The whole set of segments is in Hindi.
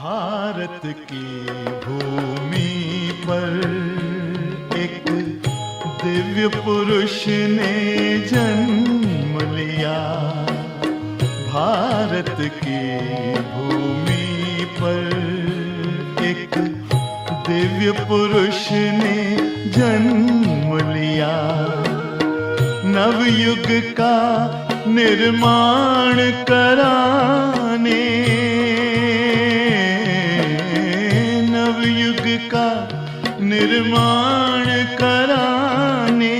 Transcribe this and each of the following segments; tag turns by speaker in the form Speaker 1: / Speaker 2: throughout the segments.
Speaker 1: भारत की भूमि पर एक दिव्य पुरुष ने जन्म लिया। भारत की भूमि पर एक दिव्य पुरुष ने जन्म लिया। नवयुग का निर्माण कराने, नवयुग का निर्माण कराने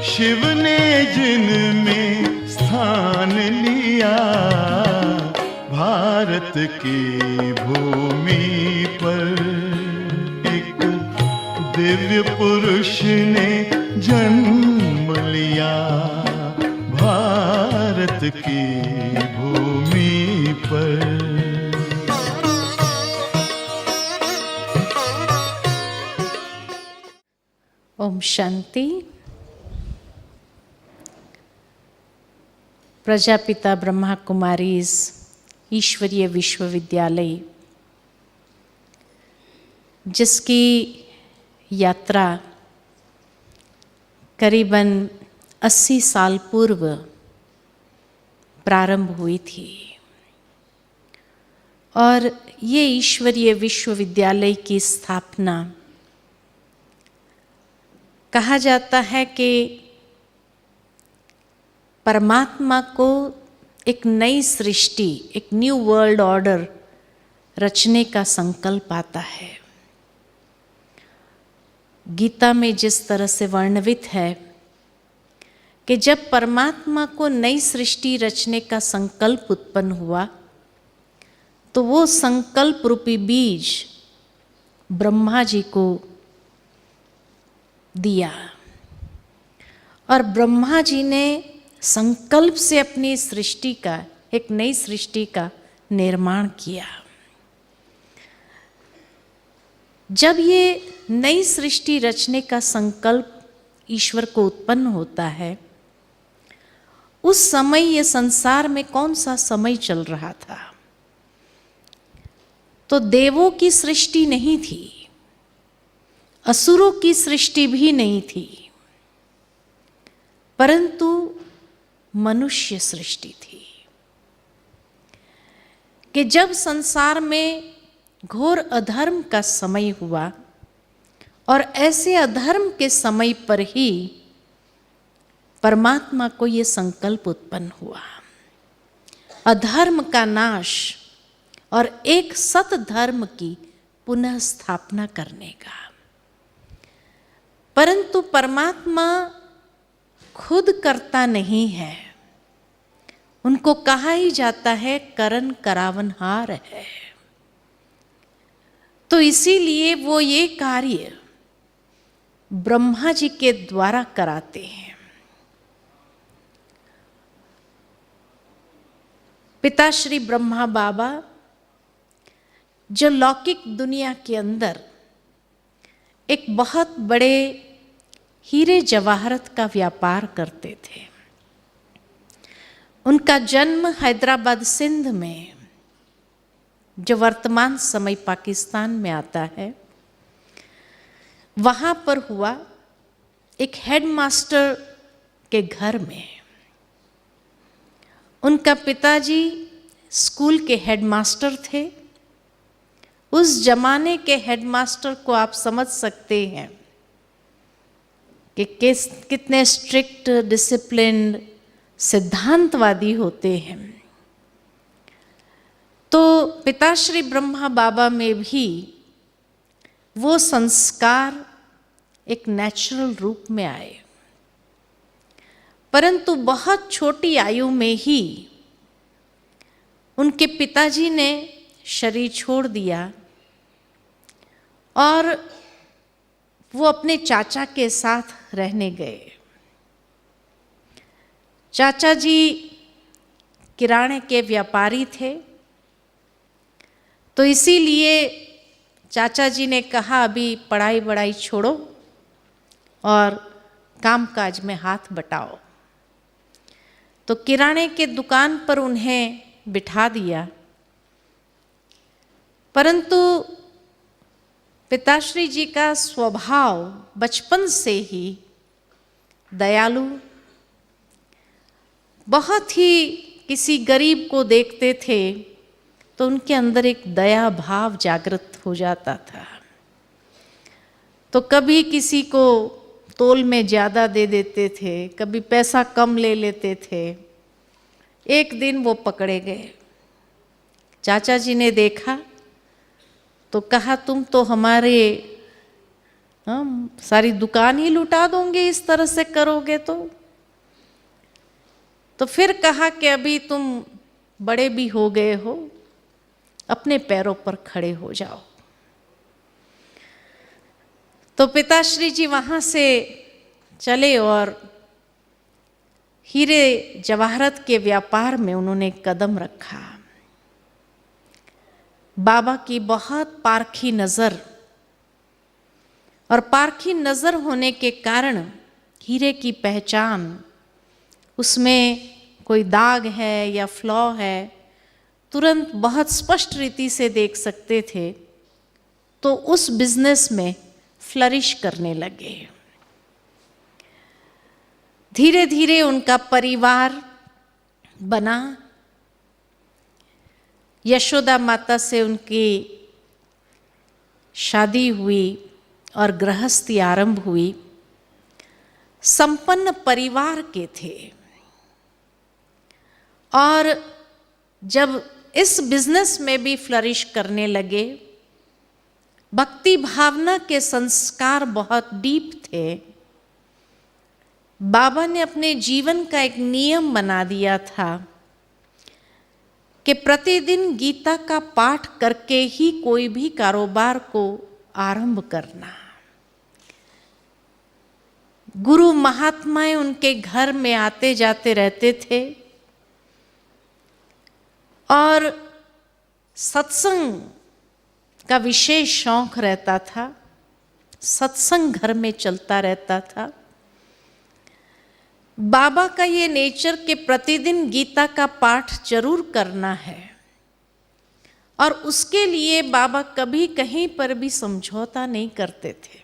Speaker 1: शिव ने जिनमें स्थान लिया। भारत की भूमि पर एक दिव्य पुरुष ने जन्म लिया। भारत की भूमि पर।
Speaker 2: ओम शांति। प्रजापिता ब्रह्मा कुमारीज ईश्वरीय विश्वविद्यालय, जिसकी यात्रा करीबन 80 साल पूर्व प्रारंभ हुई थी और ये ईश्वरीय विश्वविद्यालय की स्थापना, कहा जाता है कि परमात्मा को एक नई सृष्टि, एक न्यू वर्ल्ड ऑर्डर रचने का संकल्प आता है। गीता में जिस तरह से वर्णित है कि जब परमात्मा को नई सृष्टि रचने का संकल्प उत्पन्न हुआ तो वो संकल्प रूपी बीज ब्रह्मा जी को दिया और ब्रह्मा जी ने संकल्प से अपनी सृष्टि का, एक नई सृष्टि का निर्माण किया। जब ये नई सृष्टि रचने का संकल्प ईश्वर को उत्पन्न होता है, उस समय ये संसार में कौन सा समय चल रहा था? तो देवों की सृष्टि नहीं थी, असुरों की सृष्टि भी नहीं थी, परंतु मनुष्य सृष्टि थी। कि जब संसार में घोर अधर्म का समय हुआ और ऐसे अधर्म के समय पर ही परमात्मा को ये संकल्प उत्पन्न हुआ, अधर्म का नाश और एक सत धर्म की पुनः स्थापना करने का। परंतु परमात्मा खुद करता नहीं है, उनको कहा ही जाता है करन करावनहार है। तो इसीलिए वो ये कार्य ब्रह्मा जी के द्वारा कराते हैं। पिता श्री ब्रह्मा बाबा जो लौकिक दुनिया के अंदर एक बहुत बड़े हीरे जवाहरत का व्यापार करते थे। उनका जन्म हैदराबाद सिंध में, जो वर्तमान समय पाकिस्तान में आता है, वहाँ पर हुआ एक हेडमास्टर के घर में। उनका पिताजी स्कूल के हेडमास्टर थे। उस जमाने के हेडमास्टर को आप समझ सकते हैं कि कितने स्ट्रिक्ट, डिसिप्लिन्ड, सिद्धांतवादी होते हैं। तो पिताश्री ब्रह्मा बाबा में भी वो संस्कार एक नेचुरल रूप में आए, परंतु बहुत छोटी आयु में ही उनके पिताजी ने शरीर छोड़ दिया और वो अपने चाचा के साथ रहने गए। चाचा जी किराने के व्यापारी थे, तो इसीलिए चाचा जी ने कहा अभी पढ़ाई वढ़ाई छोड़ो और कामकाज में हाथ बटाओ। तो किराने के दुकान पर उन्हें बिठा दिया। परंतु पिताश्री जी का स्वभाव बचपन से ही दयालु, बहुत ही किसी गरीब को देखते थे तो उनके अंदर एक दया भाव जागृत हो जाता था। तो कभी किसी को तोल में ज़्यादा दे देते थे, कभी पैसा कम ले लेते थे। एक दिन वो पकड़े गए। चाचा जी ने देखा तो कहा, तुम तो हमारे सारी दुकान ही लुटा दोगे इस तरह से करोगे तो फिर कहा कि अभी तुम बड़े भी हो गए हो, अपने पैरों पर खड़े हो जाओ। तो पिताश्री जी वहाँ से चले और हीरे जवाहरत के व्यापार में उन्होंने कदम रखा। बाबा की बहुत पारखी नज़र, और पारखी नज़र होने के कारण हीरे की पहचान, उसमें कोई दाग है या फ्लॉ है, तुरंत बहुत स्पष्ट रीति से देख सकते थे। तो उस बिजनेस में फ्लरिश करने लगे। धीरे धीरे उनका परिवार बना। यशोदा माता से उनकी शादी हुई और गृहस्थी आरंभ हुई। संपन्न परिवार के थे, और जब इस बिजनेस में भी फ्लरिश करने लगे, भक्ति भावना के संस्कार बहुत डीप थे। बाबा ने अपने जीवन का एक नियम बना दिया था कि प्रतिदिन गीता का पाठ करके ही कोई भी कारोबार को आरंभ करना। गुरु महात्माएं उनके घर में आते जाते रहते थे, और सत्संग का विशेष शौक रहता था। सत्संग घर में चलता रहता था। बाबा का ये नेचर कि प्रतिदिन गीता का पाठ जरूर करना है, और उसके लिए बाबा कभी कहीं पर भी समझौता नहीं करते थे।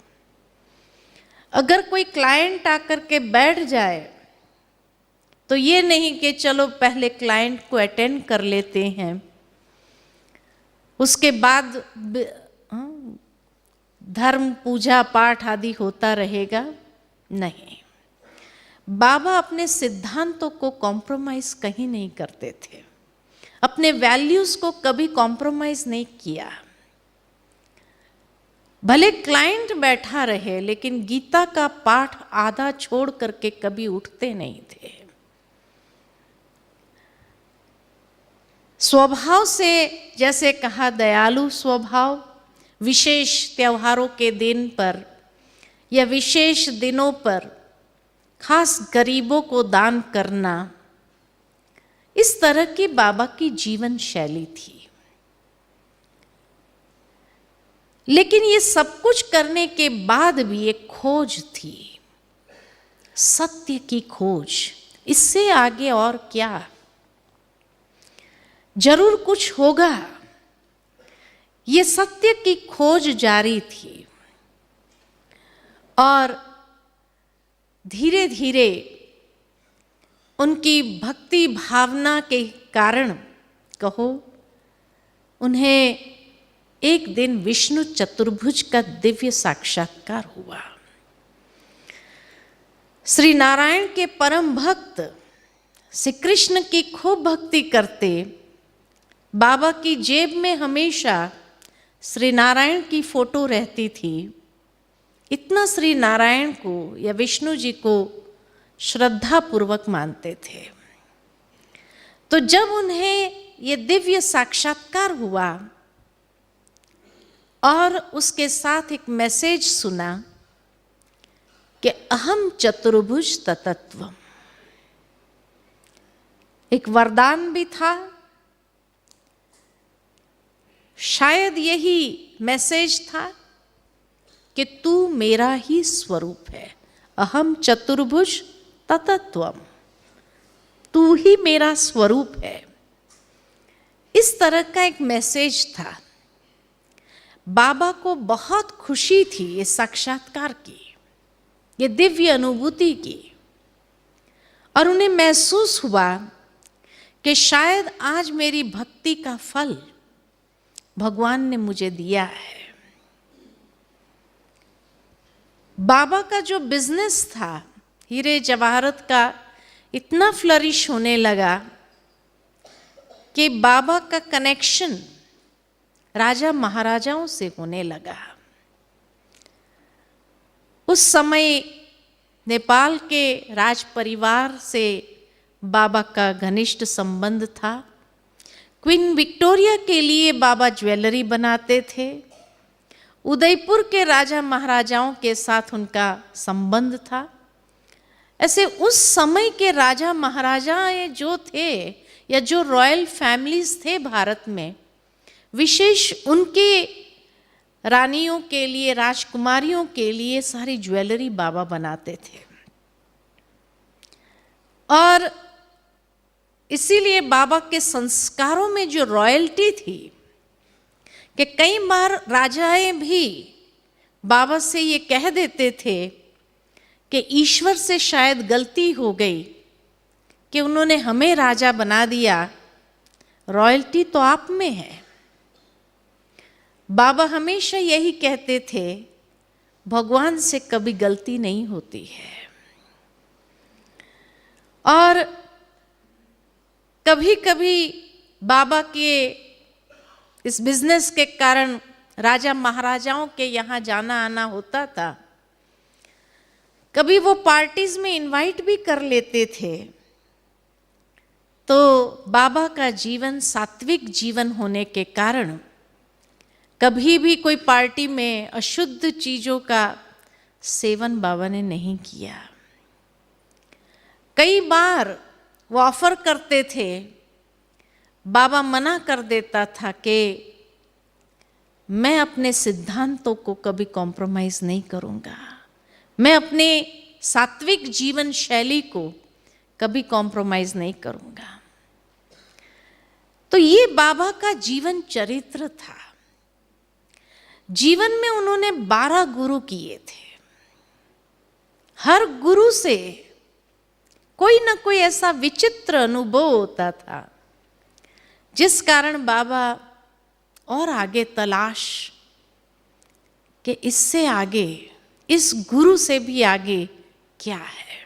Speaker 2: अगर कोई क्लाइंट आकर के बैठ जाए तो ये नहीं कि चलो पहले क्लाइंट को अटेंड कर लेते हैं, उसके बाद धर्म पूजा पाठ आदि होता रहेगा। नहीं, बाबा अपने सिद्धांतों को कॉम्प्रोमाइज कहीं नहीं करते थे, अपने वैल्यूज को कभी कॉम्प्रोमाइज नहीं किया। भले क्लाइंट बैठा रहे, लेकिन गीता का पाठ आधा छोड़ करके कभी उठते नहीं थे। स्वभाव से, जैसे कहा, दयालु स्वभाव। विशेष त्योहारों के दिन पर या विशेष दिनों पर खास गरीबों को दान करना, इस तरह की बाबा की जीवन शैली थी। लेकिन ये सब कुछ करने के बाद भी एक खोज थी, सत्य की खोज। इससे आगे और क्या, जरूर कुछ होगा। ये सत्य की खोज जारी थी, और धीरे धीरे उनकी भक्ति भावना के कारण कहो, उन्हें एक दिन विष्णु चतुर्भुज का दिव्य साक्षात्कार हुआ। श्री नारायण के परम भक्त श्री कृष्ण की खूब भक्ति करते। बाबा की जेब में हमेशा श्री नारायण की फोटो रहती थी। इतना श्री नारायण को या विष्णु जी को श्रद्धा पूर्वक मानते थे। तो जब उन्हें ये दिव्य साक्षात्कार हुआ और उसके साथ एक मैसेज सुना कि अहम चतुर्भुज ततत्वम, एक वरदान भी था। शायद यही मैसेज था कि तू मेरा ही स्वरूप है। अहम चतुर्भुज ततत्वम, तू ही मेरा स्वरूप है। इस तरह का एक मैसेज था। बाबा को बहुत खुशी थी इस साक्षात्कार की, ये दिव्य अनुभूति की, और उन्हें महसूस हुआ कि शायद आज मेरी भक्ति का फल भगवान ने मुझे दिया है। बाबा का जो बिजनेस था हीरे जवाहरत का इतना फ्लरिश होने लगा कि बाबा का कनेक्शन राजा महाराजाओं से होने लगा। उस समय नेपाल के राज परिवार से बाबा का घनिष्ठ संबंध था। क्वीन विक्टोरिया के लिए बाबा ज्वेलरी बनाते थे। उदयपुर के राजा महाराजाओं के साथ उनका संबंध था। ऐसे उस समय के राजा महाराजा जो थे या जो रॉयल फैमिलीज थे भारत में, विशेष उनके रानियों के लिए, राजकुमारियों के लिए सारी ज्वेलरी बाबा बनाते थे। और इसीलिए बाबा के संस्कारों में जो रॉयल्टी थी कि कई बार राजाएं भी बाबा से ये कह देते थे कि ईश्वर से शायद गलती हो गई कि उन्होंने हमें राजा बना दिया, रॉयल्टी तो आप में है। बाबा हमेशा यही कहते थे, भगवान से कभी गलती नहीं होती है। और कभी कभी बाबा के इस बिजनेस के कारण राजा महाराजाओं के यहाँ जाना आना होता था। कभी वो पार्टीज में इनवाइट भी कर लेते थे। तो बाबा का जीवन सात्विक जीवन होने के कारण कभी भी कोई पार्टी में अशुद्ध चीजों का सेवन बाबा ने नहीं किया। कई बार वो ऑफर करते थे, बाबा मना कर देता था कि मैं अपने सिद्धांतों को कभी कॉम्प्रोमाइज नहीं करूंगा, मैं अपने सात्विक जीवन शैली को कभी कॉम्प्रोमाइज नहीं करूंगा। तो ये बाबा का जीवन चरित्र था। जीवन में उन्होंने 12 गुरु किए थे। हर गुरु से कोई ना कोई ऐसा विचित्र अनुभव होता था जिस कारण बाबा और आगे तलाश कि इससे आगे, इस गुरु से भी आगे क्या है।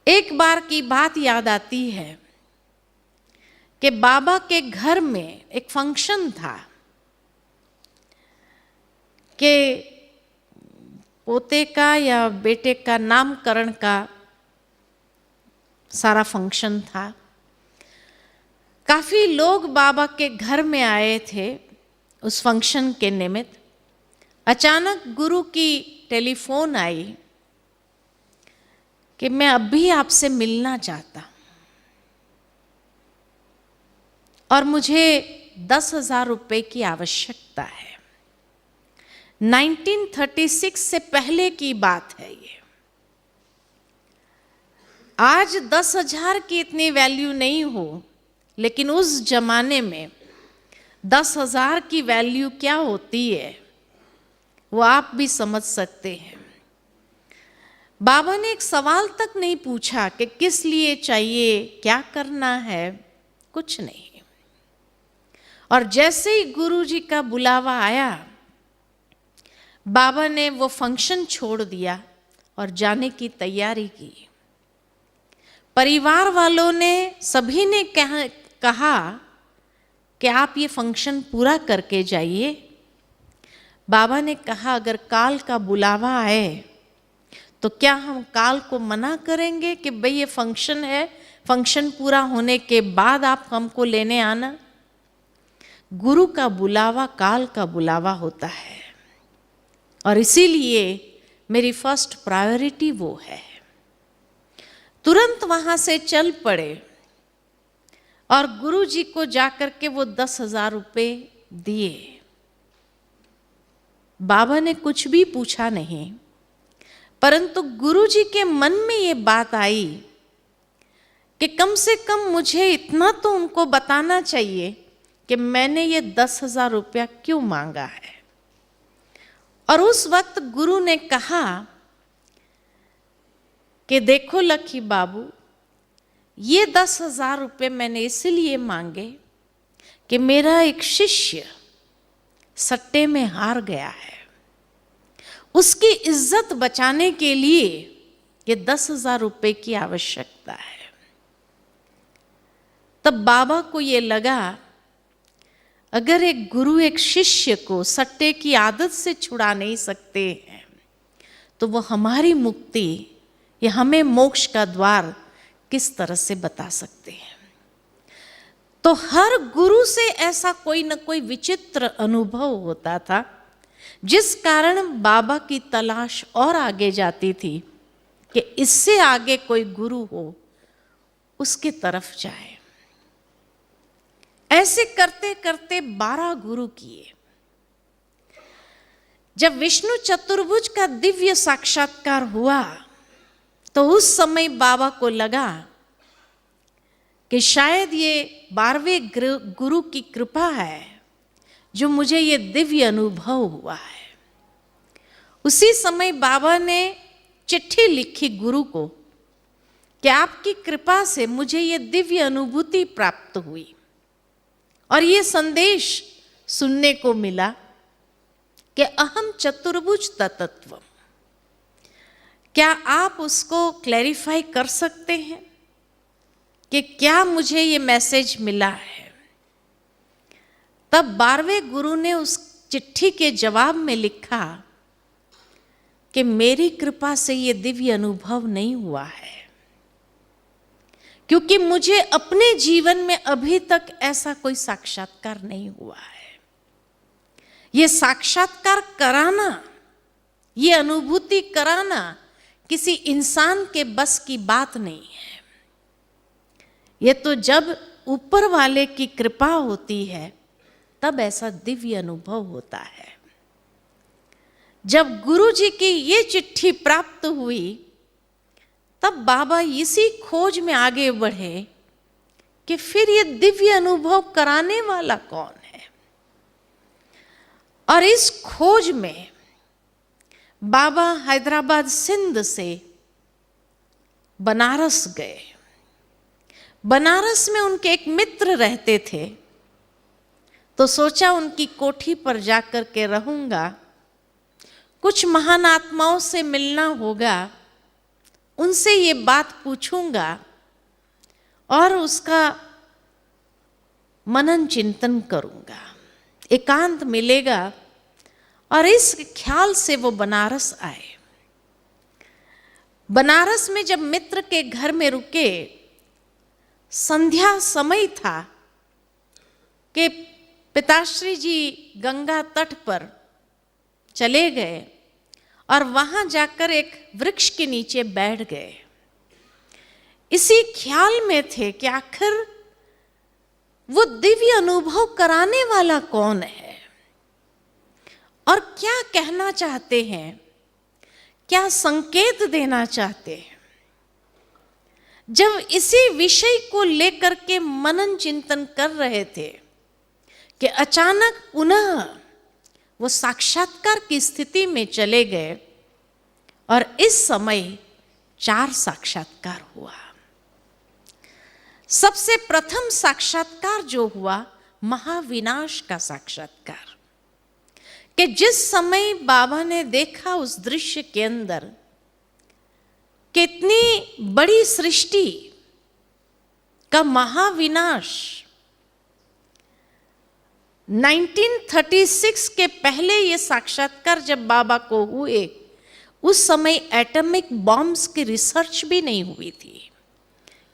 Speaker 2: एक बार की बात याद आती है कि बाबा के घर में एक फंक्शन था कि पोते का या बेटे का नामकरण का सारा फंक्शन था। काफी लोग बाबा के घर में आए थे उस फंक्शन के निमित्त। अचानक गुरु की टेलीफोन आई कि मैं अभी आपसे मिलना चाहता हूं और मुझे 10,000 रुपए की आवश्यकता है। 1936 से पहले की बात है ये। आज 10,000 की इतनी वैल्यू नहीं हो, लेकिन उस जमाने में 10,000 की वैल्यू क्या होती है वो आप भी समझ सकते हैं। बाबा ने एक सवाल तक नहीं पूछा कि किस लिए चाहिए, क्या करना है, कुछ नहीं। और जैसे ही गुरुजी का बुलावा आया, बाबा ने वो फंक्शन छोड़ दिया और जाने की तैयारी की। परिवार वालों ने, सभी ने कहा कि आप ये फंक्शन पूरा करके जाइए। बाबा ने कहा अगर काल का बुलावा आए तो क्या हम काल को मना करेंगे कि भाई ये फंक्शन है, फंक्शन पूरा होने के बाद आप हमको लेने आना। गुरु का बुलावा काल का बुलावा होता है और इसीलिए मेरी फर्स्ट प्रायोरिटी वो है। तुरंत वहां से चल पड़े और गुरु जी को जाकर के वो 10,000 रुपए दिए। बाबा ने कुछ भी पूछा नहीं, परंतु गुरु जी के मन में ये बात आई कि कम से कम मुझे इतना तो उनको बताना चाहिए कि मैंने ये 10,000 रुपया क्यों मांगा है। और उस वक्त गुरु ने कहा कि देखो लखी बाबू, ये 10,000 रुपये मैंने इसलिए मांगे कि मेरा एक शिष्य सट्टे में हार गया है, उसकी इज्जत बचाने के लिए ये 10,000 रुपये की आवश्यकता है। तब बाबा को ये लगा, अगर एक गुरु एक शिष्य को सट्टे की आदत से छुड़ा नहीं सकते हैं, तो वो हमारी मुक्ति या हमें मोक्ष का द्वार किस तरह से बता सकते हैं। तो हर गुरु से ऐसा कोई न कोई विचित्र अनुभव होता था, जिस कारण बाबा की तलाश और आगे जाती थी कि इससे आगे कोई गुरु हो उसके तरफ जाए। ऐसे करते करते 12 गुरु किए। जब विष्णु चतुर्भुज का दिव्य साक्षात्कार हुआ तो उस समय बाबा को लगा कि शायद ये 12वें गुरु की कृपा है जो मुझे ये दिव्य अनुभव हुआ है। उसी समय बाबा ने चिट्ठी लिखी गुरु को कि आपकी कृपा से मुझे ये दिव्य अनुभूति प्राप्त हुई और ये संदेश सुनने को मिला कि अहम चतुर्भुज तत्व। क्या आप उसको क्लैरिफाई कर सकते हैं कि क्या मुझे ये मैसेज मिला है? तब 12वें गुरु ने उस चिट्ठी के जवाब में लिखा कि मेरी कृपा से ये दिव्य अनुभव नहीं हुआ है, क्योंकि मुझे अपने जीवन में अभी तक ऐसा कोई साक्षात्कार नहीं हुआ है। ये साक्षात्कार कराना, ये अनुभूति कराना किसी इंसान के बस की बात नहीं है। ये तो जब ऊपर वाले की कृपा होती है तब ऐसा दिव्य अनुभव होता है। जब गुरु जी की ये चिट्ठी प्राप्त हुई तब बाबा इसी खोज में आगे बढ़े कि फिर ये दिव्य अनुभव कराने वाला कौन है। और इस खोज में बाबा हैदराबाद सिंध से बनारस गए। बनारस में उनके एक मित्र रहते थे, तो सोचा उनकी कोठी पर जाकर के रहूंगा, कुछ महान आत्माओं से मिलना होगा, उनसे ये बात पूछूंगा और उसका मनन चिंतन करूंगा, एकांत मिलेगा। और इस ख्याल से वो बनारस आए। बनारस में जब मित्र के घर में रुके, संध्या समय था कि पिताश्री जी गंगा तट पर चले गए और वहां जाकर एक वृक्ष के नीचे बैठ गए। इसी ख्याल में थे कि आखिर वो दिव्य अनुभव कराने वाला कौन है और क्या कहना चाहते हैं, क्या संकेत देना चाहते हैं। जब इसी विषय को लेकर के मनन चिंतन कर रहे थे कि अचानक पुनः वो साक्षात्कार की स्थिति में चले गए और इस समय 4 साक्षात्कार हुआ। सबसे प्रथम साक्षात्कार जो हुआ, महाविनाश का साक्षात्कार, कि जिस समय बाबा ने देखा उस दृश्य के अंदर कितनी बड़ी सृष्टि का महाविनाश। 1936 के पहले ये साक्षात्कार जब बाबा को हुए, उस समय एटॉमिक बॉम्ब्स की रिसर्च भी नहीं हुई थी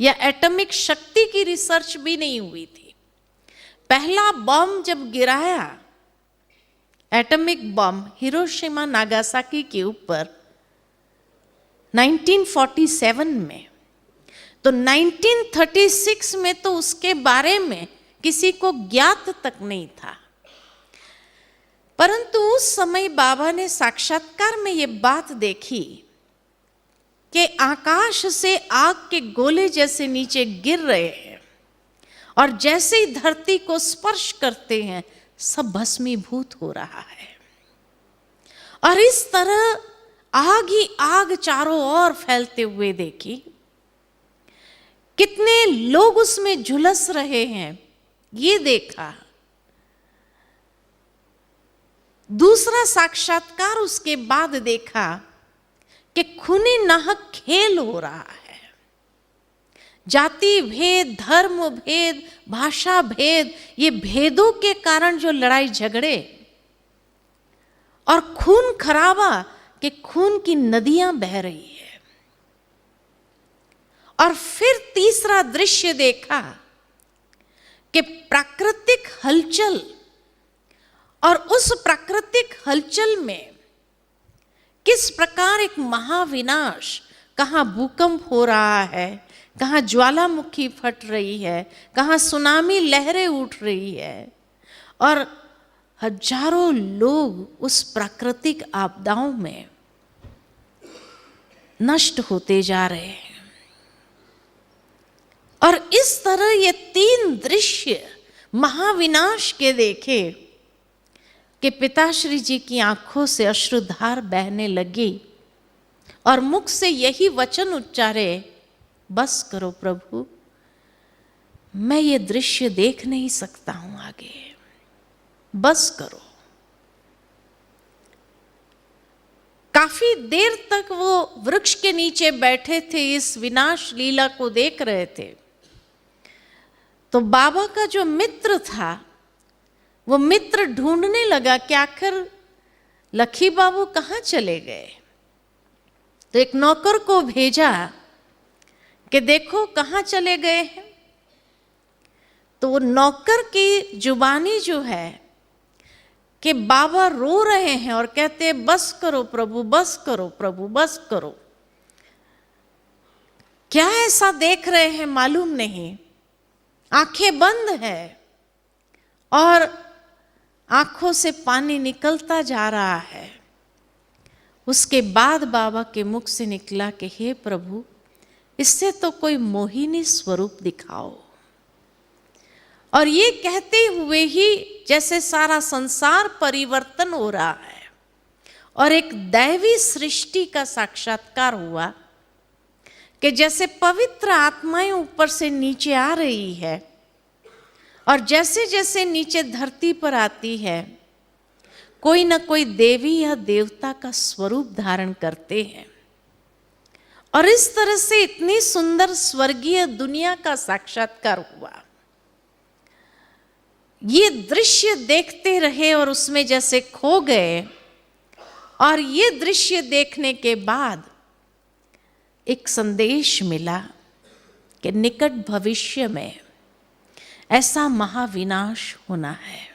Speaker 2: या एटॉमिक शक्ति की रिसर्च भी नहीं हुई थी। पहला बॉम्ब जब गिराया, एटॉमिक बॉम्ब हिरोशिमा नागासाकी के ऊपर 1947 में, तो 1936 में तो उसके बारे में किसी को ज्ञात तक नहीं था। परंतु उस समय बाबा ने साक्षात्कार में ये बात देखी कि आकाश से आग के गोले जैसे नीचे गिर रहे हैं और जैसे ही धरती को स्पर्श करते हैं सब भस्मीभूत हो रहा है। और इस तरह आग ही आग चारों ओर फैलते हुए देखी, कितने लोग उसमें झुलस रहे हैं ये देखा। दूसरा साक्षात्कार उसके बाद देखा कि खूनी नाहक खेल हो रहा है। जाति भेद, धर्म भेद, भाषा भेद, ये भेदों के कारण जो लड़ाई झगड़े और खून खराबा के खून की नदियां बह रही है। और फिर तीसरा दृश्य देखा कि प्राकृतिक हलचल, और उस प्राकृतिक हलचल में किस प्रकार एक महाविनाश, कहाँ भूकंप हो रहा है, कहाँ ज्वालामुखी फट रही है, कहाँ सुनामी लहरें उठ रही है, और हजारों लोग उस प्राकृतिक आपदाओं में नष्ट होते जा रहे हैं। और इस तरह ये तीन दृश्य महाविनाश के देखे कि पिताश्री जी की आंखों से अश्रुधार बहने लगी और मुख से यही वचन उच्चारे, बस करो प्रभु, मैं ये दृश्य देख नहीं सकता हूं आगे, बस करो। काफी देर तक वो वृक्ष के नीचे बैठे थे, इस विनाश लीला को देख रहे थे। तो बाबा का जो मित्र था वो मित्र ढूंढने लगा कि आखिर लखी बाबू कहाँ चले गए। तो एक नौकर को भेजा कि देखो कहाँ चले गए हैं। तो वो नौकर की जुबानी जो है कि बाबा रो रहे हैं और कहते हैं बस करो प्रभु, बस करो प्रभु, बस करो। क्या ऐसा देख रहे हैं मालूम नहीं, आंखें बंद है और आंखों से पानी निकलता जा रहा है। उसके बाद बाबा के मुख से निकला कि हे प्रभु, इससे तो कोई मोहिनी स्वरूप दिखाओ। और ये कहते हुए ही जैसे सारा संसार परिवर्तन हो रहा है और एक दैवी सृष्टि का साक्षात्कार हुआ कि जैसे पवित्र आत्माएं ऊपर से नीचे आ रही है और जैसे जैसे नीचे धरती पर आती है कोई न कोई देवी या देवता का स्वरूप धारण करते हैं। और इस तरह से इतनी सुंदर स्वर्गीय दुनिया का साक्षात्कार हुआ। ये दृश्य देखते रहे और उसमें जैसे खो गए। और ये दृश्य देखने के बाद एक संदेश मिला कि निकट भविष्य में ऐसा महाविनाश होना है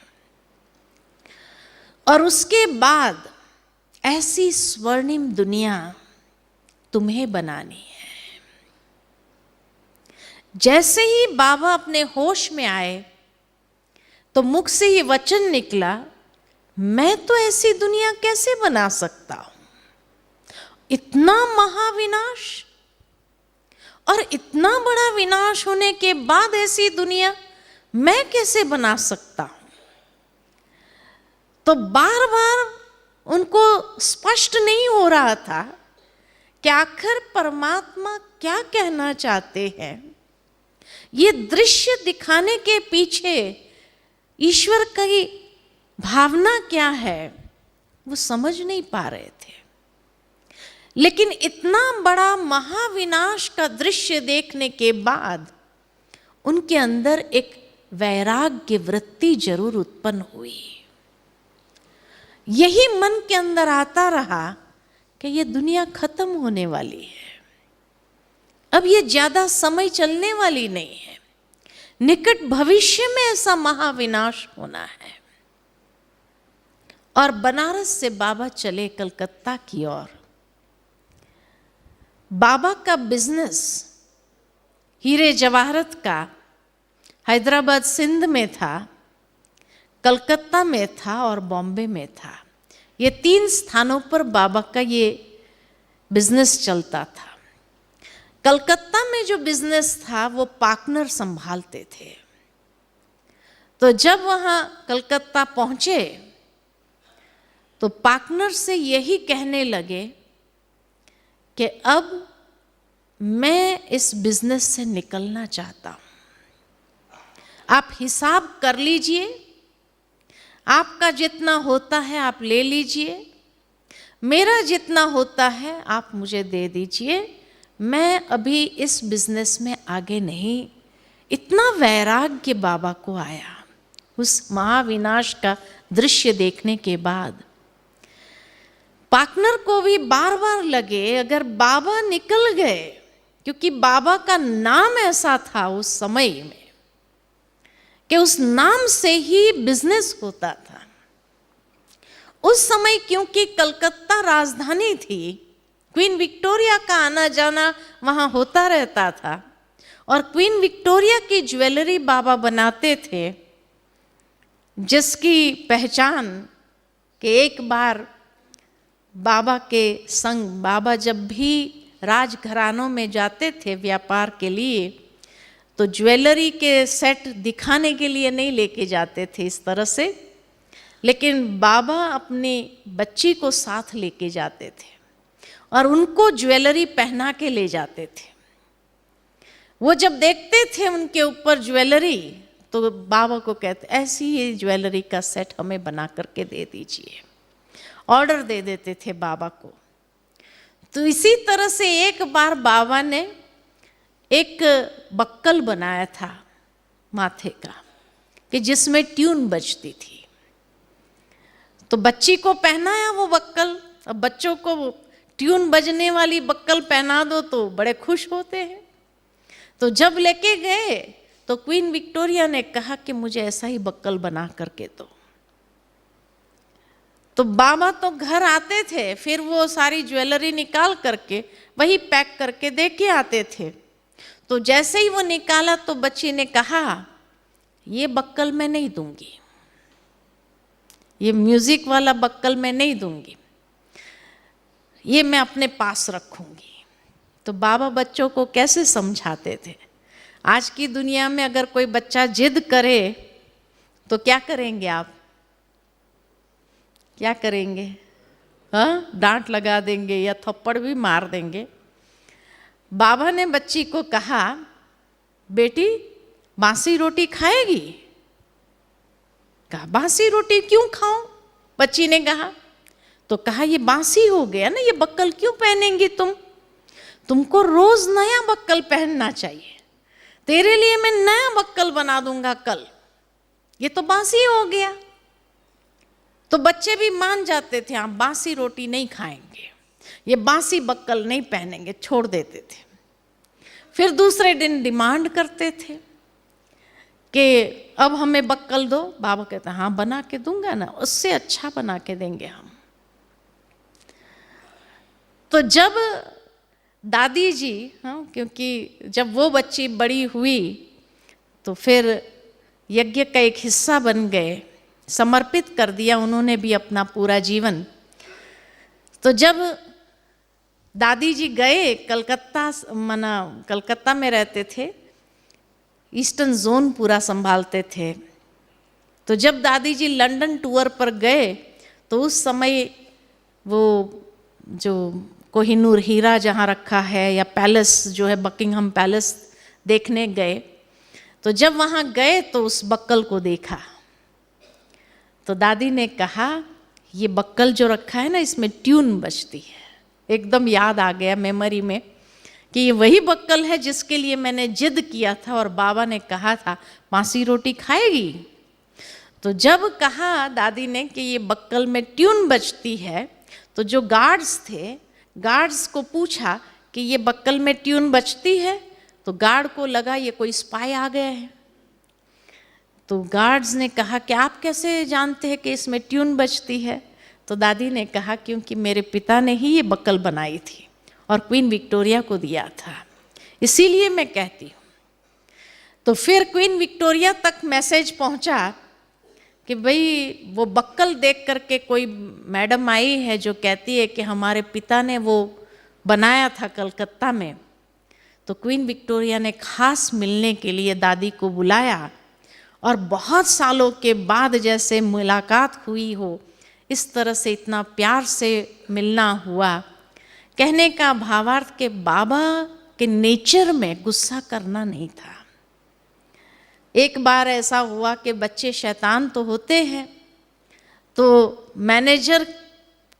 Speaker 2: और उसके बाद ऐसी स्वर्णिम दुनिया तुम्हें बनानी है। जैसे ही बाबा अपने होश में आए तो मुख से ये वचन निकला, मैं तो ऐसी दुनिया कैसे बना सकता हूं, इतना महाविनाश और इतना बड़ा विनाश होने के बाद ऐसी दुनिया मैं कैसे बना सकता हूं। तो बार बार उनको स्पष्ट नहीं हो रहा था कि आखिर परमात्मा क्या कहना चाहते हैं। ये दृश्य दिखाने के पीछे ईश्वर की भावना क्या है वो समझ नहीं पा रहे थे। लेकिन इतना बड़ा महाविनाश का दृश्य देखने के बाद उनके अंदर एक वैराग्य वृत्ति जरूर उत्पन्न हुई। यही मन के अंदर आता रहा कि ये दुनिया खत्म होने वाली है, अब ये ज्यादा समय चलने वाली नहीं है, निकट भविष्य में ऐसा महाविनाश होना है। और बनारस से बाबा चले कलकत्ता की ओर। बाबा का बिजनेस हीरे जवाहरत का हैदराबाद सिंध में था, कलकत्ता में था और बॉम्बे में था। ये 3 स्थानों पर बाबा का ये बिजनेस चलता था। कलकत्ता में जो बिजनेस था वो पार्टनर संभालते थे तो जब वहाँ कलकत्ता पहुँचे तो पार्टनर से यही कहने लगे कि अब मैं इस बिजनेस से निकलना चाहता हूँ, आप हिसाब कर लीजिए, आपका जितना होता है आप ले लीजिए, मेरा जितना होता है आप मुझे दे दीजिए, मैं अभी इस बिजनेस में आगे नहीं। इतना वैराग्य बाबा को आया उस महाविनाश का दृश्य देखने के बाद। पार्टनर को भी बार बार लगे अगर बाबा निकल गए, क्योंकि बाबा का नाम ऐसा था उस समय में कि उस नाम से ही बिजनेस होता था। उस समय क्योंकि कलकत्ता राजधानी थी, क्वीन विक्टोरिया का आना जाना वहाँ होता रहता था, और क्वीन विक्टोरिया की ज्वेलरी बाबा बनाते थे, जिसकी पहचान कि एक बार बाबा के संग, बाबा जब भी राजघरानों में जाते थे व्यापार के लिए, तो ज्वेलरी के सेट दिखाने के लिए नहीं लेके जाते थे इस तरह से, लेकिन बाबा अपनी बच्ची को साथ लेके जाते थे और उनको ज्वेलरी पहना के ले जाते थे। वो जब देखते थे उनके ऊपर ज्वेलरी तो बाबा को कहते ऐसी ही ज्वेलरी का सेट हमें बना करके दे दीजिए, ऑर्डर दे देते थे बाबा को। तो इसी तरह से एक बार बाबा ने एक बक्कल बनाया था माथे का कि जिसमें ट्यून बजती थी, तो बच्ची को पहनाया वो बक्कल। अब बच्चों को ट्यून बजने वाली बक्कल पहना दो तो बड़े खुश होते हैं। तो जब लेके गए तो क्वीन विक्टोरिया ने कहा कि मुझे ऐसा ही बक्कल बना करके दो। तो बाबा तो घर आते थे, फिर वो सारी ज्वेलरी निकाल करके वही पैक करके दे के आते थे। तो जैसे ही वो निकाला तो बच्ची ने कहा ये बक्कल मैं नहीं दूंगी, ये म्यूजिक वाला बक्कल मैं नहीं दूंगी, ये मैं अपने पास रखूंगी। तो बाबा बच्चों को कैसे समझाते थे। आज की दुनिया में अगर कोई बच्चा जिद करे तो क्या करेंगे आप, क्या करेंगे? हाँ, डांट लगा देंगे या थप्पड़ भी मार देंगे। बाबा ने बच्ची को कहा बेटी बासी रोटी खाएगी? कहा बासी रोटी क्यों खाऊं? बच्ची ने कहा। तो कहा ये बासी हो गया ना, ये बक्कल क्यों पहनेंगी तुम? तुमको रोज नया बक्कल पहनना चाहिए। तेरे लिए मैं नया बक्कल बना दूंगा कल, ये तो बासी हो गया। तो बच्चे भी मान जाते थे, आप बासी रोटी नहीं खाएंगे, ये बासी बक्कल नहीं पहनेंगे, छोड़ देते थे। फिर दूसरे दिन डिमांड करते थे कि अब हमें बक्कल दो। बाबा कहते हाँ बना के दूंगा ना, उससे अच्छा बना के देंगे हम। तो जब दादी जी, हाँ, क्योंकि जब वो बच्ची बड़ी हुई तो फिर यज्ञ का एक हिस्सा बन गए, समर्पित कर दिया उन्होंने भी अपना पूरा जीवन। तो जब दादी जी गए कलकत्ता में रहते थे, ईस्टर्न जोन पूरा संभालते थे। तो जब दादी जी लंदन टूर पर गए तो उस समय वो जो कोहिनूर हीरा जहाँ रखा है या पैलेस जो है बकिंगहम पैलेस देखने गए। तो जब वहाँ गए तो उस बक्कल को देखा तो दादी ने कहा ये बक्कल जो रखा है ना इसमें ट्यून बजती है। एकदम याद आ गया मेमोरी में कि ये वही बक्कल है जिसके लिए मैंने जिद किया था और बाबा ने कहा था बासी रोटी खाएगी। तो जब कहा दादी ने कि ये बक्कल में ट्यून बजती है तो जो गार्ड्स थे, गार्ड्स को पूछा कि ये बक्कल में ट्यून बजती है। तो गार्ड को लगा ये कोई स्पाई आ गए हैं। तो गार्ड्स ने कहा कि आप कैसे जानते हैं कि इसमें ट्यून बजती है? तो दादी ने कहा क्योंकि मेरे पिता ने ही ये बक्कल बनाई थी और क्वीन विक्टोरिया को दिया था, इसीलिए मैं कहती हूँ। तो फिर क्वीन विक्टोरिया तक मैसेज पहुँचा कि भाई वो बक्कल देख करके कोई मैडम आई है जो कहती है कि हमारे पिता ने वो बनाया था कलकत्ता में। तो क्वीन विक्टोरिया ने खास मिलने के लिए दादी को बुलाया और बहुत सालों के बाद जैसे मुलाकात हुई हो, इस तरह से इतना प्यार से मिलना हुआ। कहने का भावार्थ के बाबा के नेचर में गुस्सा करना नहीं था। एक बार ऐसा हुआ कि बच्चे शैतान तो होते हैं, तो मैनेजर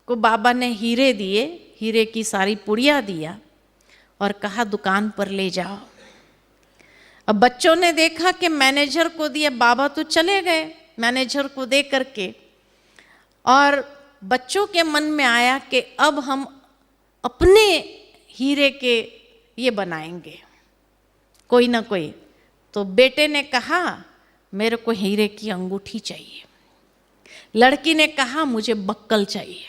Speaker 2: को बाबा ने हीरे दिए, हीरे की सारी पुड़िया दिया और कहा दुकान पर ले जाओ। अब बच्चों ने देखा कि मैनेजर को दिया, बाबा तो चले गए मैनेजर को दे करके, और बच्चों के मन में आया कि अब हम अपने हीरे के ये बनाएंगे कोई ना कोई। तो बेटे ने कहा मेरे को हीरे की अंगूठी चाहिए, लड़की ने कहा मुझे बक्कल चाहिए,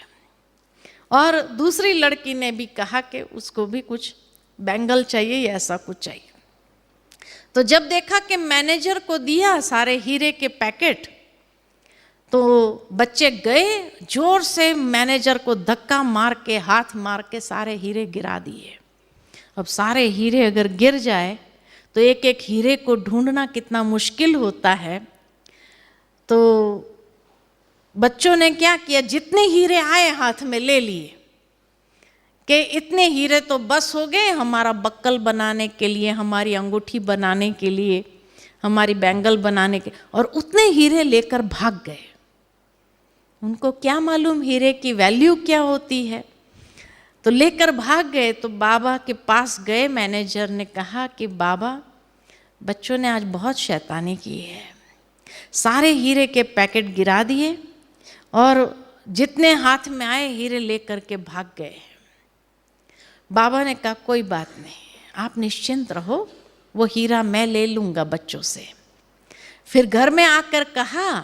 Speaker 2: और दूसरी लड़की ने भी कहा कि उसको भी कुछ बैंगल चाहिए या ऐसा कुछ चाहिए। तो जब देखा कि मैनेजर को दिया सारे हीरे के पैकेट, तो बच्चे गए जोर से मैनेजर को धक्का मार के, हाथ मार के सारे हीरे गिरा दिए। अब सारे हीरे अगर गिर जाए तो एक एक हीरे को ढूंढना कितना मुश्किल होता है। तो बच्चों ने क्या किया, जितने हीरे आए हाथ में ले लिए कि इतने हीरे तो बस हो गए हमारा बक्कल बनाने के लिए, हमारी अंगूठी बनाने के लिए, हमारी बैंगल बनाने के, और उतने हीरे लेकर भाग गए। उनको क्या मालूम हीरे की वैल्यू क्या होती है। तो लेकर भाग गए। तो बाबा के पास गए, मैनेजर ने कहा कि बाबा बच्चों ने आज बहुत शैतानी की है, सारे हीरे के पैकेट गिरा दिए और जितने हाथ में आए हीरे लेकर के भाग गए। बाबा ने कहा कोई बात नहीं, आप निश्चिंत रहो, वो हीरा मैं ले लूँगा बच्चों से। फिर घर में आकर कहा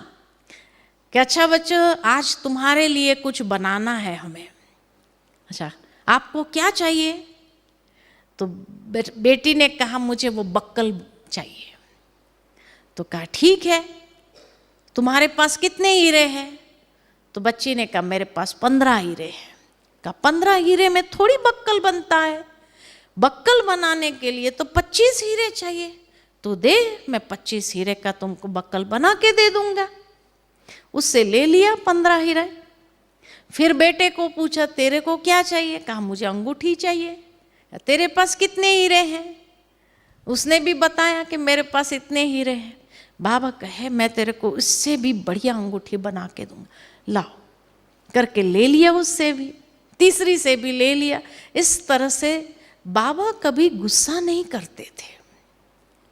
Speaker 2: कि अच्छा बच्चों आज तुम्हारे लिए कुछ बनाना है हमें। अच्छा आपको क्या चाहिए? तो बेटी ने कहा मुझे वो बक्कल चाहिए। तो कहा ठीक है, तुम्हारे पास कितने हीरे हैं? तो बच्ची ने कहा मेरे पास 15 हीरे हैं। कहा 15 हीरे में थोड़ी बक्कल बनता है, बक्कल बनाने के लिए तो 25 हीरे चाहिए। तो दे, मैं 25 हीरे का तुमको बक्कल बना के दे दूंगा। उससे ले लिया 15 हीरे। फिर बेटे को पूछा तेरे को क्या चाहिए? कहा मुझे अंगूठी चाहिए। तेरे पास कितने हीरे हैं? उसने भी बताया कि मेरे पास इतने हीरे हैं। बाबा कहे मैं तेरे को इससे भी बढ़िया अंगूठी बना के दूंगा, लाओ। करके ले लिया, उससे भी, तीसरी से भी ले लिया। इस तरह से बाबा कभी गुस्सा नहीं करते थे।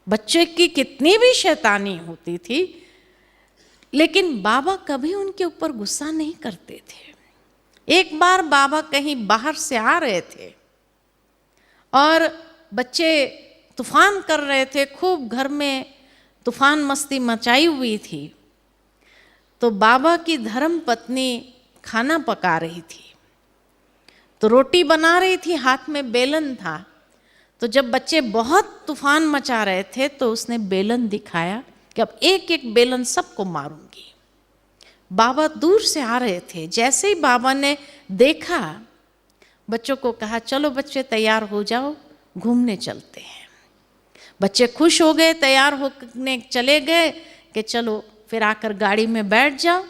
Speaker 2: बच्चे की कितनी भी शैतानी होती थी, लेकिन बाबा कभी उनके ऊपर गुस्सा नहीं करते थे। एक बार बाबा कहीं बाहर से आ रहे थे और बच्चे तूफान कर रहे थे, खूब घर में तूफान मस्ती मचाई हुई थी। तो बाबा की धर्म पत्नी खाना पका रही थी, तो रोटी बना रही थी, हाथ में बेलन था। तो जब बच्चे बहुत तूफान मचा रहे थे तो उसने बेलन दिखाया कि अब एक एक बेलन सबको मारूंगी। बाबा दूर से आ रहे थे, जैसे ही बाबा ने देखा, बच्चों को कहा चलो बच्चे तैयार हो जाओ, घूमने चलते हैं। बच्चे खुश हो गए, तैयार होने चले गए कि चलो फिर आकर गाड़ी में बैठ जाओ।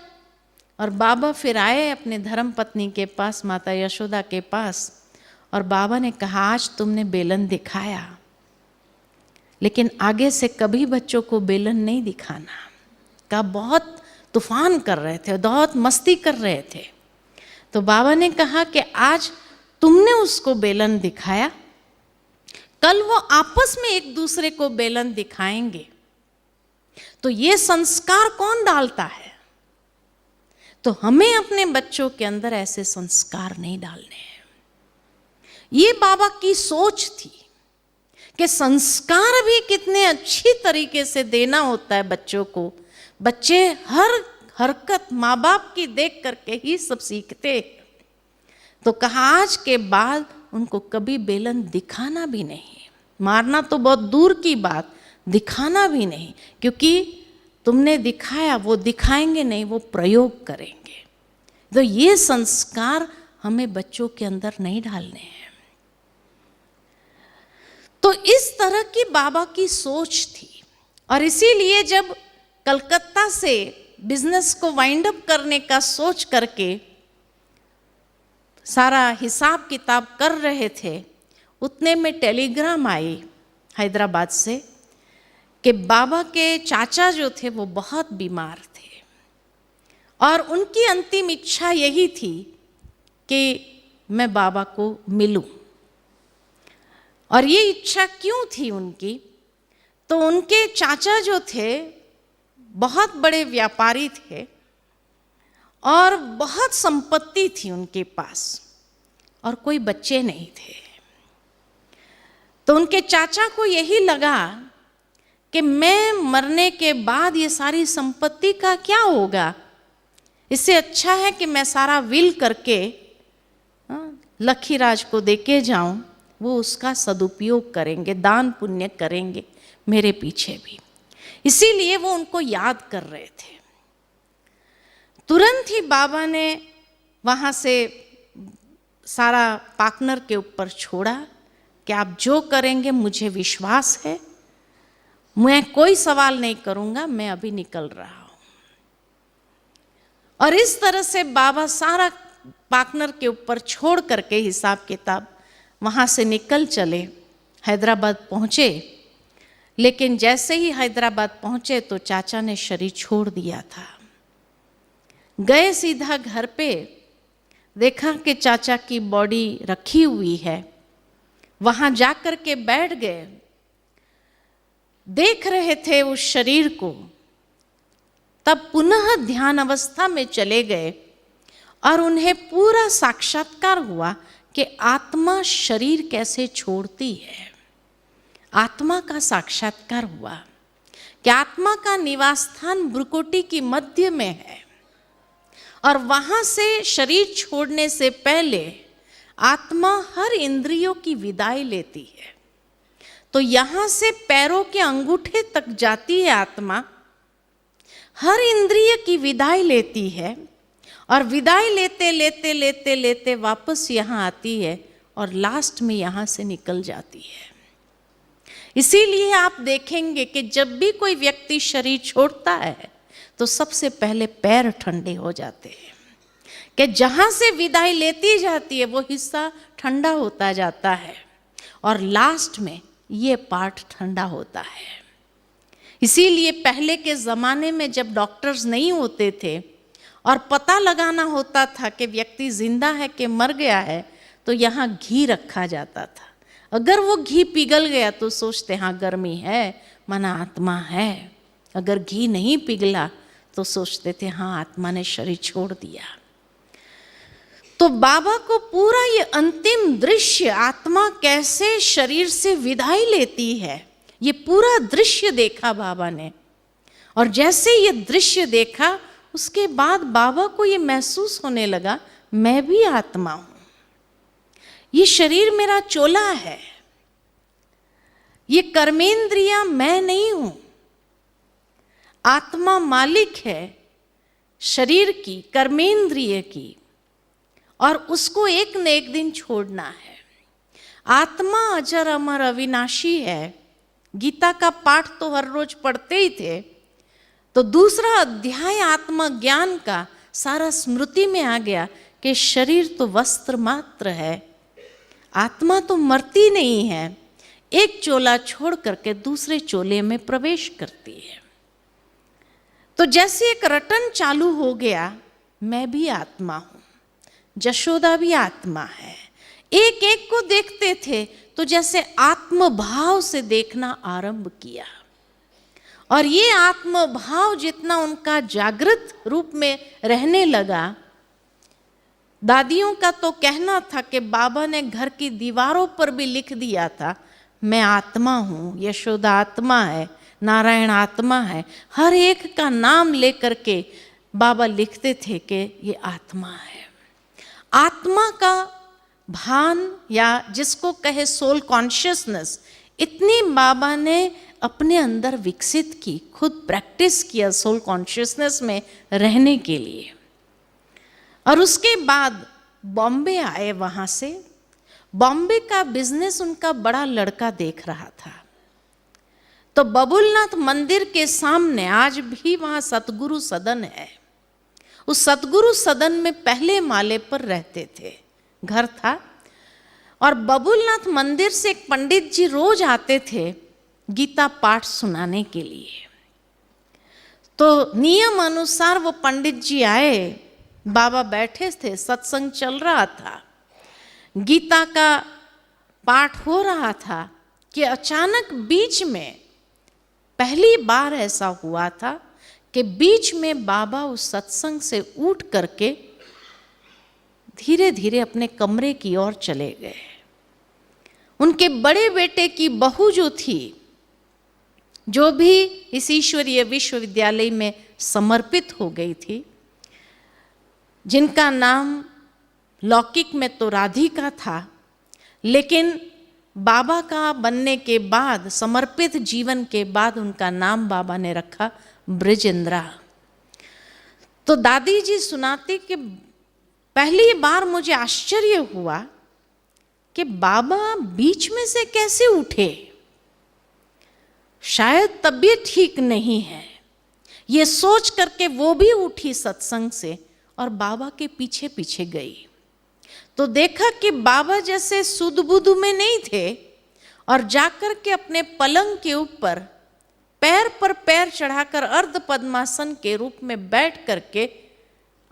Speaker 2: और बाबा फिर आए अपने धर्म पत्नी के पास, माता यशोदा के पास, और बाबा ने कहा आज तुमने बेलन दिखाया, लेकिन आगे से कभी बच्चों को बेलन नहीं दिखाना। का बहुत तूफान कर रहे थे, बहुत मस्ती कर रहे थे। तो बाबा ने कहा कि आज तुमने उसको बेलन दिखाया, कल वो आपस में एक दूसरे को बेलन दिखाएंगे। तो ये संस्कार कौन डालता है? तो हमें अपने बच्चों के अंदर ऐसे संस्कार नहीं डालने हैं। ये बाबा की सोच थी कि संस्कार भी कितने अच्छी तरीके से देना होता है बच्चों को। बच्चे हर हरकत माँ बाप की देख करके ही सब सीखते हैं। तो कहा आज के बाद उनको कभी बेलन दिखाना भी नहीं, मारना तो बहुत दूर की बात, दिखाना भी नहीं, क्योंकि तुमने दिखाया, वो दिखाएंगे नहीं, वो प्रयोग करेंगे। तो ये संस्कार हमें बच्चों के अंदर नहीं डालने हैं। तो इस तरह की बाबा की सोच थी। और इसीलिए जब कलकत्ता से बिजनेस को वाइंड अप करने का सोच करके सारा हिसाब किताब कर रहे थे, उतने में टेलीग्राम आई हैदराबाद से कि बाबा के चाचा जो थे वो बहुत बीमार थे और उनकी अंतिम इच्छा यही थी कि मैं बाबा को मिलूं। और ये इच्छा क्यों थी उनकी? तो उनके चाचा जो थे बहुत बड़े व्यापारी थे और बहुत संपत्ति थी उनके पास और कोई बच्चे नहीं थे। तो उनके चाचा को यही लगा कि मैं मरने के बाद ये सारी संपत्ति का क्या होगा, इससे अच्छा है कि मैं सारा विल करके लखीराज को देके जाऊं, वो उसका सदुपयोग करेंगे, दान पुण्य करेंगे मेरे पीछे भी। इसीलिए वो उनको याद कर रहे थे। तुरंत ही बाबा ने वहाँ से सारा पार्टनर के ऊपर छोड़ा कि आप जो करेंगे मुझे विश्वास है, मैं कोई सवाल नहीं करूँगा, मैं अभी निकल रहा हूँ। और इस तरह से बाबा सारा पार्टनर के ऊपर छोड़ करके हिसाब किताब वहाँ से निकल चले, हैदराबाद पहुँचे। लेकिन जैसे ही हैदराबाद पहुँचे तो चाचा ने शरीर छोड़ दिया था। गए सीधा घर पे, देखा कि चाचा की बॉडी रखी हुई है, वहाँ जाकर के बैठ गए, देख रहे थे उस शरीर को। तब पुनः ध्यान अवस्था में चले गए और उन्हें पूरा साक्षात्कार हुआ कि आत्मा शरीर कैसे छोड़ती है। आत्मा का साक्षात्कार हुआ कि आत्मा का निवास स्थान भ्रुकुटी की मध्य में है और वहां से शरीर छोड़ने से पहले आत्मा हर इंद्रियों की विदाई लेती है। तो यहां से पैरों के अंगूठे तक जाती है आत्मा, हर इंद्रिय की विदाई लेती है और विदाई लेते लेते लेते लेते वापस यहाँ आती है और लास्ट में यहाँ से निकल जाती है। इसीलिए आप देखेंगे कि जब भी कोई व्यक्ति शरीर छोड़ता है तो सबसे पहले पैर ठंडे हो जाते हैं, कि जहाँ से विदाई लेती जाती है वो हिस्सा ठंडा होता जाता है और लास्ट में ये पार्ट ठंडा होता है। इसीलिए पहले के ज़माने में जब डॉक्टर्स नहीं होते थे और पता लगाना होता था कि व्यक्ति जिंदा है कि मर गया है, तो यहाँ घी रखा जाता था। अगर वो घी पिघल गया तो सोचते हाँ गर्मी है, माना आत्मा है। अगर घी नहीं पिघला तो सोचते थे हाँ आत्मा ने शरीर छोड़ दिया। तो बाबा को पूरा ये अंतिम दृश्य, आत्मा कैसे शरीर से विदाई लेती है, ये पूरा दृश्य देखा बाबा ने। और जैसे ये दृश्य देखा उसके बाद बाबा को ये महसूस होने लगा मैं भी आत्मा हूं, ये शरीर मेरा चोला है, ये कर्मेंद्रियां मैं नहीं हूं, आत्मा मालिक है शरीर की, कर्मेंद्रिय की, और उसको एक न एक दिन छोड़ना है। आत्मा अजर अमर अविनाशी है। गीता का पाठ तो हर रोज पढ़ते ही थे, तो दूसरा अध्याय आत्मज्ञान का सारा स्मृति में आ गया कि शरीर तो वस्त्र मात्र है, आत्मा तो मरती नहीं है, एक चोला छोड़ करके दूसरे चोले में प्रवेश करती है। तो जैसे एक रटन चालू हो गया, मैं भी आत्मा हूं, जशोदा भी आत्मा है। एक एक को देखते थे तो जैसे आत्मभाव से देखना आरंभ किया, और ये आत्मभाव जितना उनका जागृत रूप में रहने लगा, दादियों का तो कहना था कि बाबा ने घर की दीवारों पर भी लिख दिया था मैं आत्मा हूँ, यशोदा आत्मा है, नारायण आत्मा है। हर एक का नाम लेकर के बाबा लिखते थे कि ये आत्मा है। आत्मा का भान या जिसको कहे सोल कॉन्शियसनेस, इतनी बाबा ने अपने अंदर विकसित की, खुद प्रैक्टिस किया सोल कॉन्शियसनेस में रहने के लिए। और उसके बाद बॉम्बे आए। वहाँ से बॉम्बे का बिजनेस उनका बड़ा लड़का देख रहा था, तो बबुलनाथ मंदिर के सामने आज भी वहां सतगुरु सदन है। उस सतगुरु सदन में पहले माले पर रहते थे, घर था। और बबुलनाथ मंदिर से एक पंडित जी रोज आते थे गीता पाठ सुनाने के लिए। तो नियम अनुसार वो पंडित जी आए, बाबा बैठे थे, सत्संग चल रहा था, गीता का पाठ हो रहा था कि अचानक बीच में, पहली बार ऐसा हुआ था कि बीच में बाबा उस सत्संग से उठ करके धीरे धीरे अपने कमरे की ओर चले गए। उनके बड़े बेटे की बहू जो थी, जो भी इस ईश्वरीय विश्वविद्यालय में समर्पित हो गई थी, जिनका नाम लौकिक में तो राधिका था, लेकिन बाबा का बनने के बाद, समर्पित जीवन के बाद उनका नाम बाबा ने रखा ब्रजेंद्रा। तो दादी जी सुनाती कि पहली बार मुझे आश्चर्य हुआ कि बाबा बीच में से कैसे उठे, शायद तबीयत ठीक नहीं है, ये सोच करके वो भी उठी सत्संग से और बाबा के पीछे पीछे गई। तो देखा कि बाबा जैसे सुध बुध में नहीं थे और जाकर के अपने पलंग के ऊपर पैर पर पैर चढ़ाकर अर्ध पद्मासन के रूप में बैठ करके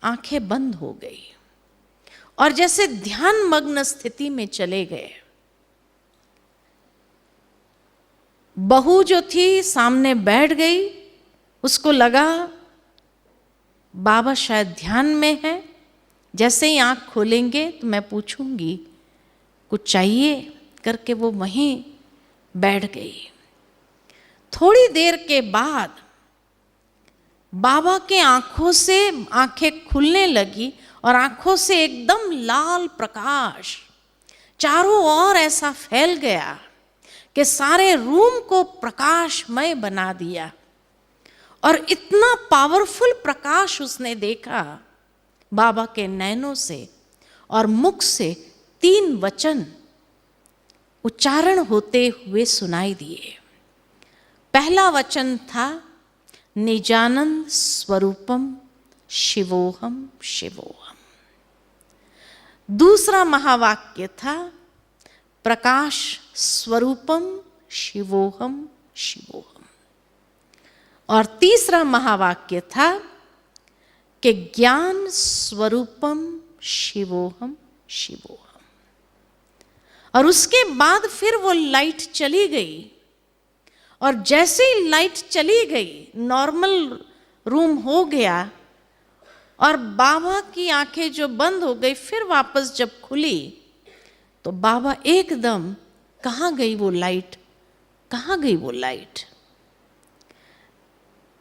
Speaker 2: आंखें बंद हो गई और जैसे ध्यान मग्न स्थिति में चले गए। बहू जो थी सामने बैठ गई, उसको लगा बाबा शायद ध्यान में है। जैसे ही आंख खोलेंगे तो मैं पूछूंगी कुछ चाहिए करके वो वहीं बैठ गई। थोड़ी देर के बाद बाबा के आंखों से आंखें खुलने लगी और आंखों से एकदम लाल प्रकाश चारों ओर ऐसा फैल गया कि सारे रूम को प्रकाशमय बना दिया। और इतना पावरफुल प्रकाश उसने देखा बाबा के नैनों से, और मुख से 3 वचन उच्चारण होते हुए सुनाई दिए। पहला वचन था निजानंद स्वरूपम शिवोहम शिवोहम। दूसरा महावाक्य था प्रकाश स्वरूपम शिवोहम शिवोहम। और तीसरा महावाक्य था कि ज्ञान स्वरूपम शिवोहम शिवोहम। और उसके बाद फिर वो लाइट चली गई, और जैसे ही लाइट चली गई नॉर्मल रूम हो गया और बाबा की आंखें जो बंद हो गई फिर वापस जब खुली तो बाबा एकदम, कहाँ गई वो लाइट, कहाँ गई वो लाइट।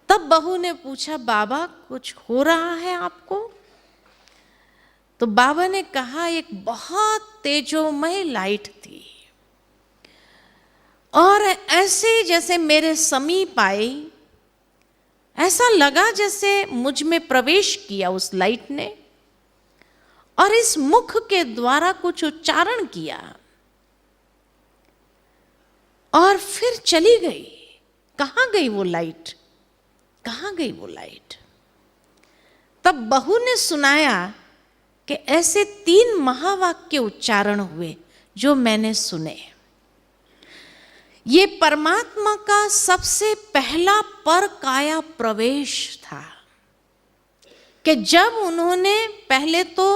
Speaker 2: तब बहू ने पूछा बाबा कुछ हो रहा है आपको? तो बाबा ने कहा एक बहुत तेजोमय लाइट थी और ऐसे जैसे मेरे समीप आई, ऐसा लगा जैसे मुझ में प्रवेश किया उस लाइट ने और इस मुख के द्वारा कुछ उच्चारण किया और फिर चली गई। कहाँ गई वो लाइट, कहाँ गई वो लाइट? तब बहू ने सुनाया कि ऐसे 3 महावाक्य उच्चारण हुए जो मैंने सुने। ये परमात्मा का सबसे पहला पर काया प्रवेश था कि जब उन्होंने पहले तो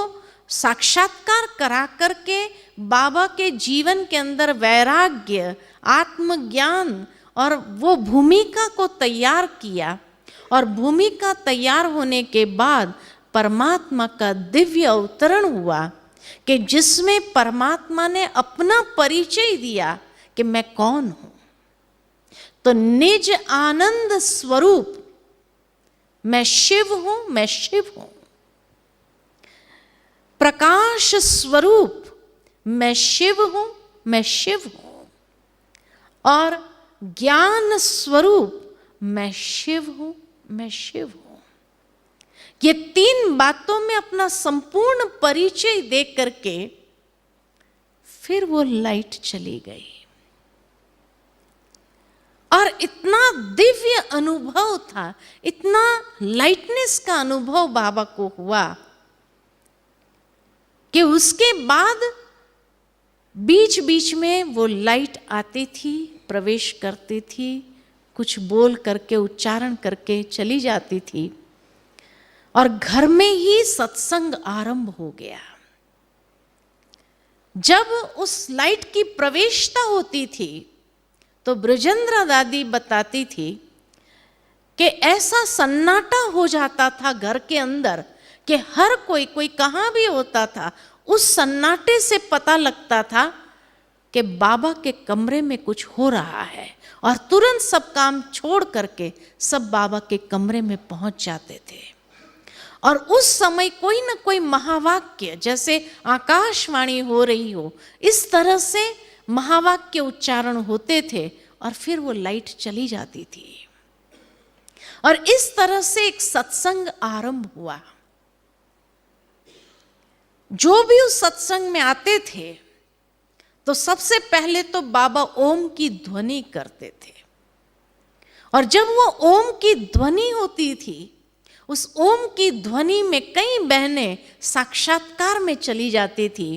Speaker 2: साक्षात्कार करा करके बाबा के जीवन के अंदर वैराग्य, आत्मज्ञान और वो भूमिका को तैयार किया, और भूमिका तैयार होने के बाद परमात्मा का दिव्य अवतरण हुआ कि जिसमें परमात्मा ने अपना परिचय दिया कि मैं कौन हूं। तो निज आनंद स्वरूप मैं शिव हूं, मैं शिव हूं। प्रकाश स्वरूप मैं शिव हूं, मैं शिव हूं। और ज्ञान स्वरूप मैं शिव हूं, मैं शिव हूं। ये 3 बातों में अपना संपूर्ण परिचय दे करके फिर वो लाइट चली गई और इतना दिव्य अनुभव था, इतना लाइटनेस का अनुभव बाबा को हुआ कि उसके बाद बीच बीच में वो लाइट आती थी, प्रवेश करती थी, कुछ बोल करके उच्चारण करके चली जाती थी और घर में ही सत्संग आरंभ हो गया। जब उस लाइट की प्रवेशता होती थी तो ब्रजेंद्र दादी बताती थी कि ऐसा सन्नाटा हो जाता था घर के अंदर कि हर कोई कहाँ भी होता था, उस सन्नाटे से पता लगता था कि बाबा के कमरे में कुछ हो रहा है और तुरंत सब काम छोड़ करके सब बाबा के कमरे में पहुंच जाते थे। और उस समय कोई ना कोई महावाक्य, जैसे आकाशवाणी हो रही हो, इस तरह से महावाक्य उच्चारण होते थे और फिर वो लाइट चली जाती थी और इस तरह से एक सत्संग आरंभ हुआ। जो भी उस सत्संग में आते थे तो सबसे पहले तो बाबा ओम की ध्वनि करते थे और जब वो ओम की ध्वनि होती थी, उस ओम की ध्वनि में कई बहनें साक्षात्कार में चली जाती थी।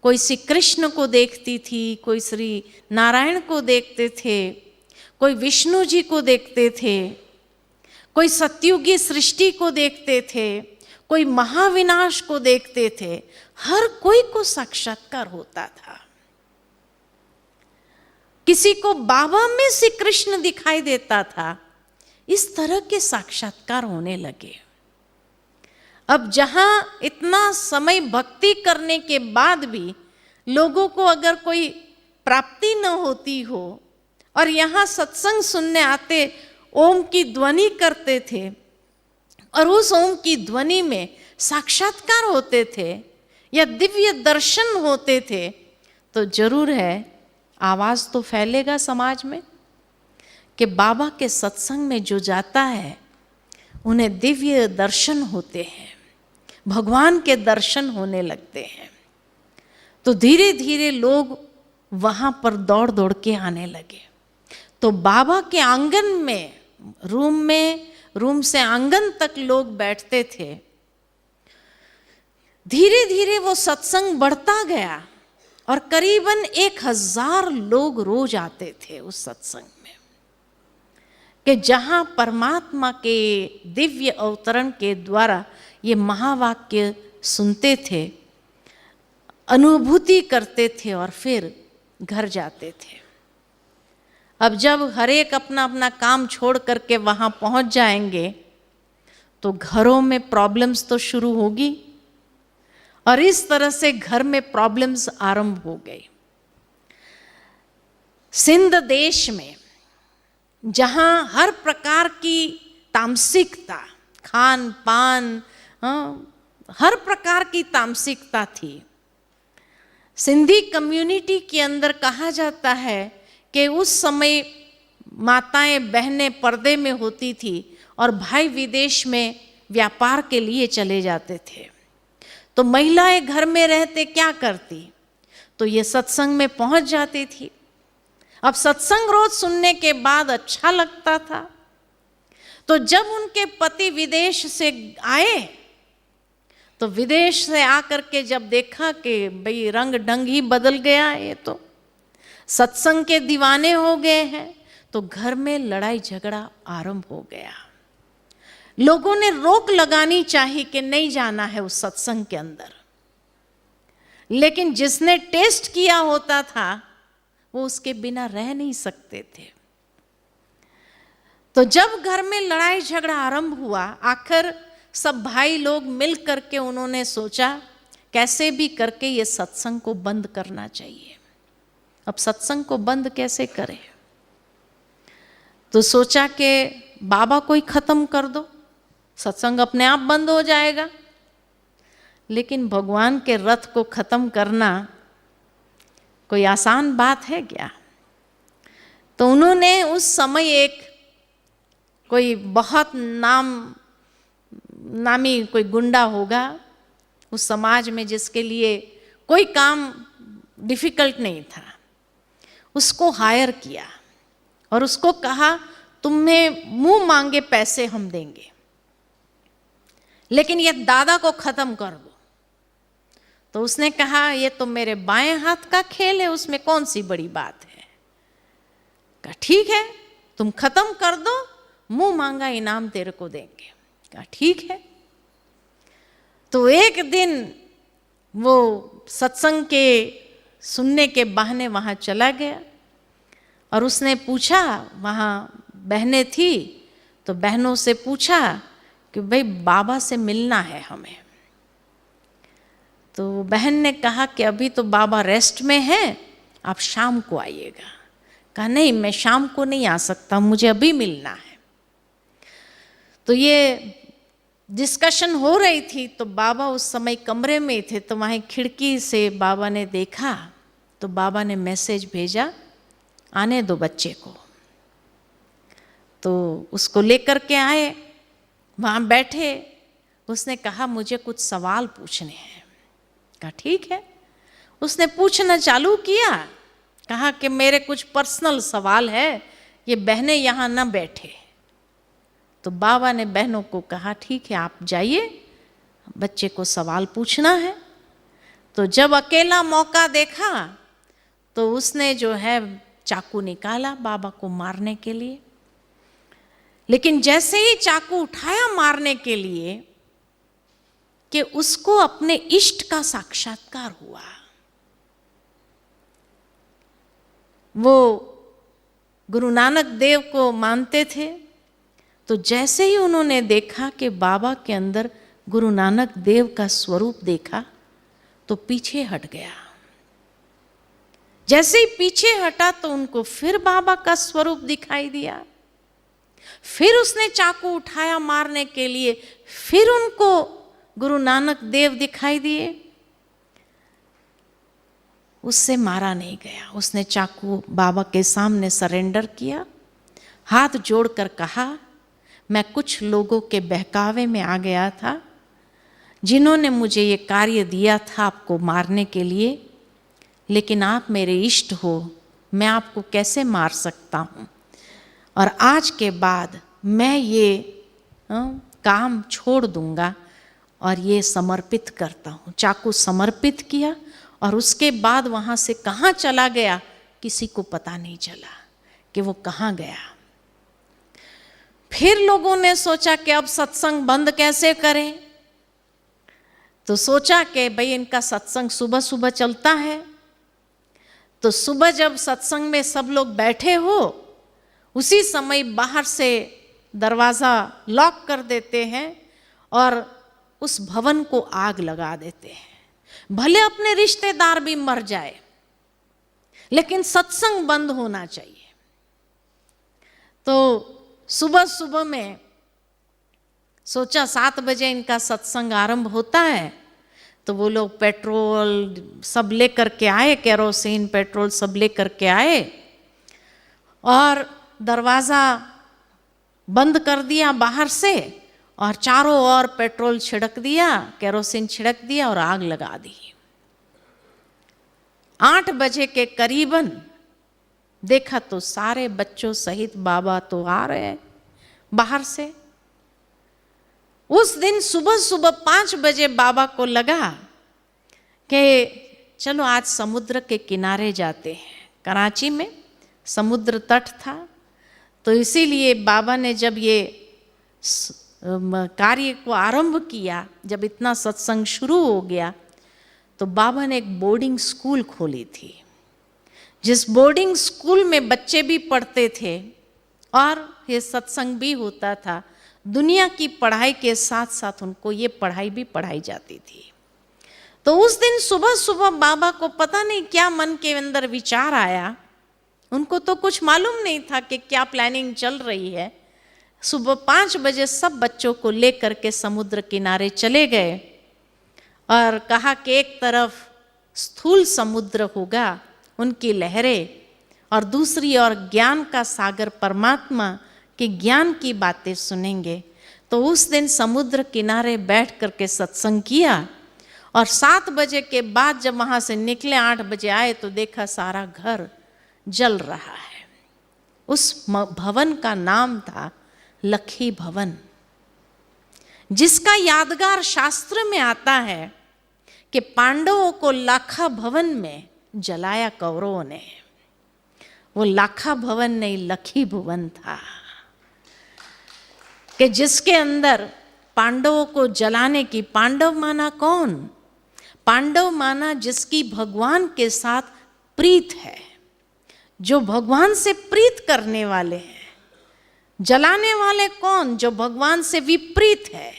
Speaker 2: कोई श्री कृष्ण को देखती थी, कोई श्री नारायण को देखते थे, कोई विष्णु जी को देखते थे, कोई सतयुगी सृष्टि को देखते थे, कोई महाविनाश को देखते थे। हर कोई को साक्षात्कार होता था। किसी को बाबा में श्री कृष्ण दिखाई देता था। इस तरह के साक्षात्कार होने लगे। अब जहां इतना समय भक्ति करने के बाद भी लोगों को अगर कोई प्राप्ति न होती हो और यहाँ सत्संग सुनने आते, ओम की ध्वनि करते थे और उस ओम की ध्वनि में साक्षात्कार होते थे या दिव्य दर्शन होते थे, तो जरूर है आवाज तो फैलेगा समाज में कि बाबा के सत्संग में जो जाता है उन्हें दिव्य दर्शन होते हैं, भगवान के दर्शन होने लगते हैं। तो धीरे धीरे लोग वहाँ पर दौड़ दौड़ के आने लगे। तो बाबा के आंगन में, रूम से आंगन तक लोग बैठते थे। धीरे धीरे वो सत्संग बढ़ता गया और करीबन 1000 लोग रोज आते थे उस सत्संग में, कि जहां परमात्मा के दिव्य अवतरण के द्वारा ये महावाक्य सुनते थे, अनुभूति करते थे और फिर घर जाते थे। अब जब हर एक अपना अपना काम छोड़ करके वहां पहुंच जाएंगे तो घरों में प्रॉब्लम्स तो शुरू होगी और इस तरह से घर में प्रॉब्लम्स आरंभ हो गई। सिंध देश में जहां हर प्रकार की तामसिकता, खान पान, हर प्रकार की तामसिकता थी। सिंधी कम्युनिटी के अंदर कहा जाता है कि उस समय माताएं बहनें पर्दे में होती थी और भाई विदेश में व्यापार के लिए चले जाते थे। तो महिलाएं घर में रहते क्या करती, तो ये सत्संग में पहुंच जाती थी। अब सत्संग रोज सुनने के बाद अच्छा लगता था। तो जब उनके पति विदेश से आए तो विदेश से आकर के जब देखा कि भाई रंग ढंग ही बदल गया, ये तो सत्संग के दीवाने हो गए हैं, तो घर में लड़ाई झगड़ा आरंभ हो गया। लोगों ने रोक लगानी चाहिए कि नहीं जाना है उस सत्संग के अंदर, लेकिन जिसने टेस्ट किया होता था वो उसके बिना रह नहीं सकते थे। तो जब घर में लड़ाई झगड़ा आरंभ हुआ, आखिर सब भाई लोग मिल करके उन्होंने सोचा कैसे भी करके ये सत्संग को बंद करना चाहिए। अब सत्संग को बंद कैसे करें, तो सोचा कि बाबा को ही खत्म कर दो, सत्संग अपने आप बंद हो जाएगा। लेकिन भगवान के रथ को खत्म करना कोई आसान बात है क्या? तो उन्होंने उस समय एक कोई बहुत नामी कोई गुंडा होगा उस समाज में जिसके लिए कोई काम डिफिकल्ट नहीं था, उसको हायर किया और उसको कहा तुम्हें मुंह मांगे पैसे हम देंगे, लेकिन ये दादा को खत्म कर दो। तो उसने कहा ये तो मेरे बाएं हाथ का खेल है, उसमें कौन सी बड़ी बात है। कहा ठीक है तुम खत्म कर दो, मुंह मांगा इनाम तेरे को देंगे। कहा ठीक है। तो एक दिन वो सत्संग के सुनने के बहाने वहाँ चला गया और उसने पूछा, वहाँ बहनें थी तो बहनों से पूछा कि भाई बाबा से मिलना है हमें। तो बहन ने कहा कि अभी तो बाबा रेस्ट में है, आप शाम को आइएगा। कहा नहीं मैं शाम को नहीं आ सकता, मुझे अभी मिलना है। तो ये डिस्कशन हो रही थी तो बाबा उस समय कमरे में थे, तो वहाँ खिड़की से बाबा ने देखा तो बाबा ने मैसेज भेजा आने दो बच्चे को। तो उसको लेकर के आए, वहाँ बैठे, उसने कहा मुझे कुछ सवाल पूछने हैं। कहा ठीक है। उसने पूछना चालू किया, कहा कि मेरे कुछ पर्सनल सवाल है, ये बहनें यहाँ ना बैठे। तो बाबा ने बहनों को कहा ठीक है आप जाइए, बच्चे को सवाल पूछना है। तो जब अकेला मौका देखा तो उसने जो है चाकू निकाला बाबा को मारने के लिए, लेकिन जैसे ही चाकू उठाया मारने के लिए कि उसको अपने इष्ट का साक्षात्कार हुआ। वो गुरु नानक देव को मानते थे, तो जैसे ही उन्होंने देखा कि बाबा के अंदर गुरु नानक देव का स्वरूप देखा तो पीछे हट गया। जैसे ही पीछे हटा तो उनको फिर बाबा का स्वरूप दिखाई दिया। फिर उसने चाकू उठाया मारने के लिए, फिर उनको गुरु नानक देव दिखाई दिए। उससे मारा नहीं गया, उसने चाकू बाबा के सामने सरेंडर किया, हाथ जोड़कर कहा मैं कुछ लोगों के बहकावे में आ गया था जिन्होंने मुझे ये कार्य दिया था आपको मारने के लिए, लेकिन आप मेरे इष्ट हो, मैं आपको कैसे मार सकता हूँ। और आज के बाद मैं ये काम छोड़ दूंगा और ये समर्पित करता हूँ। चाकू समर्पित किया और उसके बाद वहाँ से कहाँ चला गया किसी को पता नहीं चला कि वो कहाँ गया। फिर लोगों ने सोचा कि अब सत्संग बंद कैसे करें, तो सोचा कि भाई इनका सत्संग सुबह सुबह चलता है, तो सुबह जब सत्संग में सब लोग बैठे हो उसी समय बाहर से दरवाज़ा लॉक कर देते हैं और उस भवन को आग लगा देते हैं। भले अपने रिश्तेदार भी मर जाए लेकिन सत्संग बंद होना चाहिए। तो सुबह सुबह में सोचा 7 बजे इनका सत्संग आरंभ होता है, तो वो लोग पेट्रोल सब लेकर के आए, केरोसिन पेट्रोल सब लेकर के आए और दरवाज़ा बंद कर दिया बाहर से और चारों ओर पेट्रोल छिड़क दिया, केरोसिन छिड़क दिया और आग लगा दी। 8 बजे के करीबन देखा तो सारे बच्चों सहित बाबा तो आ रहे हैं बाहर से। उस दिन सुबह सुबह 5 बजे बाबा को लगा कि चलो आज समुद्र के किनारे जाते हैं। कराची में समुद्र तट था, तो इसीलिए बाबा ने जब ये कार्य को आरंभ किया, जब इतना सत्संग शुरू हो गया, तो बाबा ने एक बोर्डिंग स्कूल खोली थी, जिस बोर्डिंग स्कूल में बच्चे भी पढ़ते थे और ये सत्संग भी होता था। दुनिया की पढ़ाई के साथ साथ उनको ये पढ़ाई भी पढ़ाई जाती थी। तो उस दिन सुबह सुबह बाबा को पता नहीं क्या मन के अंदर विचार आया, उनको तो कुछ मालूम नहीं था कि क्या प्लानिंग चल रही है। सुबह 5 बजे सब बच्चों को लेकर के समुद्र किनारे चले गए और कहा कि एक तरफ स्थूल समुद्र होगा, उनकी लहरें, और दूसरी ओर ज्ञान का सागर परमात्मा के ज्ञान की बातें सुनेंगे। तो उस दिन समुद्र किनारे बैठ करके सत्संग किया और 7 बजे के बाद जब वहाँ से निकले 8 बजे आए तो देखा सारा घर जल रहा है। उस भवन का नाम था लखी भवन, जिसका यादगार शास्त्र में आता है कि पांडवों को लाखा भवन में जलाया कौरवों ने। वो लाखा भवन नहीं, लखी भुवन था, कि जिसके अंदर पांडवों को जलाने की, पांडव माना कौन? पांडव माना जिसकी भगवान के साथ प्रीत है, जो भगवान से प्रीत करने वाले हैं। जलाने वाले कौन? जो भगवान से विपरीत है।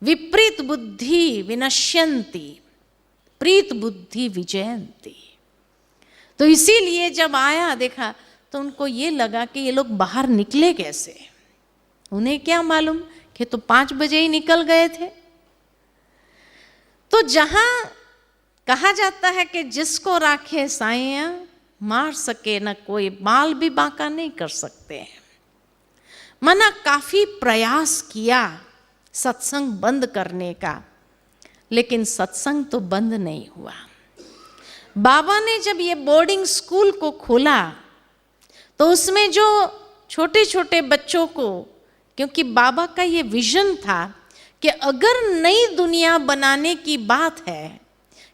Speaker 2: विपरीत बुद्धि विनश्यन्ति, प्रीत बुद्धि विजयन्ति। तो इसीलिए जब आया देखा तो उनको ये लगा कि ये लोग बाहर निकले कैसे। उन्हें क्या मालूम कि तो 5 बजे ही निकल गए थे। तो जहां कहा जाता है कि जिसको राखे साइयां मार सके न कोई, बाल भी बांका नहीं कर सकते हैं। मना काफी प्रयास किया सत्संग बंद करने का, लेकिन सत्संग तो बंद नहीं हुआ। बाबा ने जब ये बोर्डिंग स्कूल को खोला तो उसमें जो छोटे छोटे बच्चों को, क्योंकि बाबा का ये विजन था कि अगर नई दुनिया बनाने की बात है,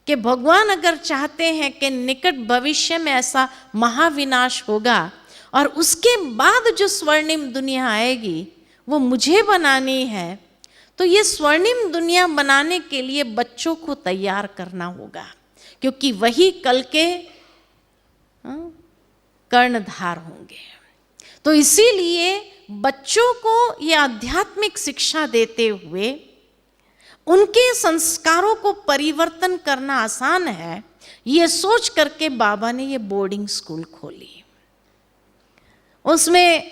Speaker 2: कि भगवान अगर चाहते हैं कि निकट भविष्य में ऐसा महाविनाश होगा और उसके बाद जो स्वर्णिम दुनिया आएगी वो मुझे बनानी है, तो ये स्वर्णिम दुनिया बनाने के लिए बच्चों को तैयार करना होगा, क्योंकि वही कल के कर्णधार होंगे। तो इसीलिए बच्चों को ये आध्यात्मिक शिक्षा देते हुए उनके संस्कारों को परिवर्तन करना आसान है, ये सोच करके बाबा ने ये बोर्डिंग स्कूल खोली। उसमें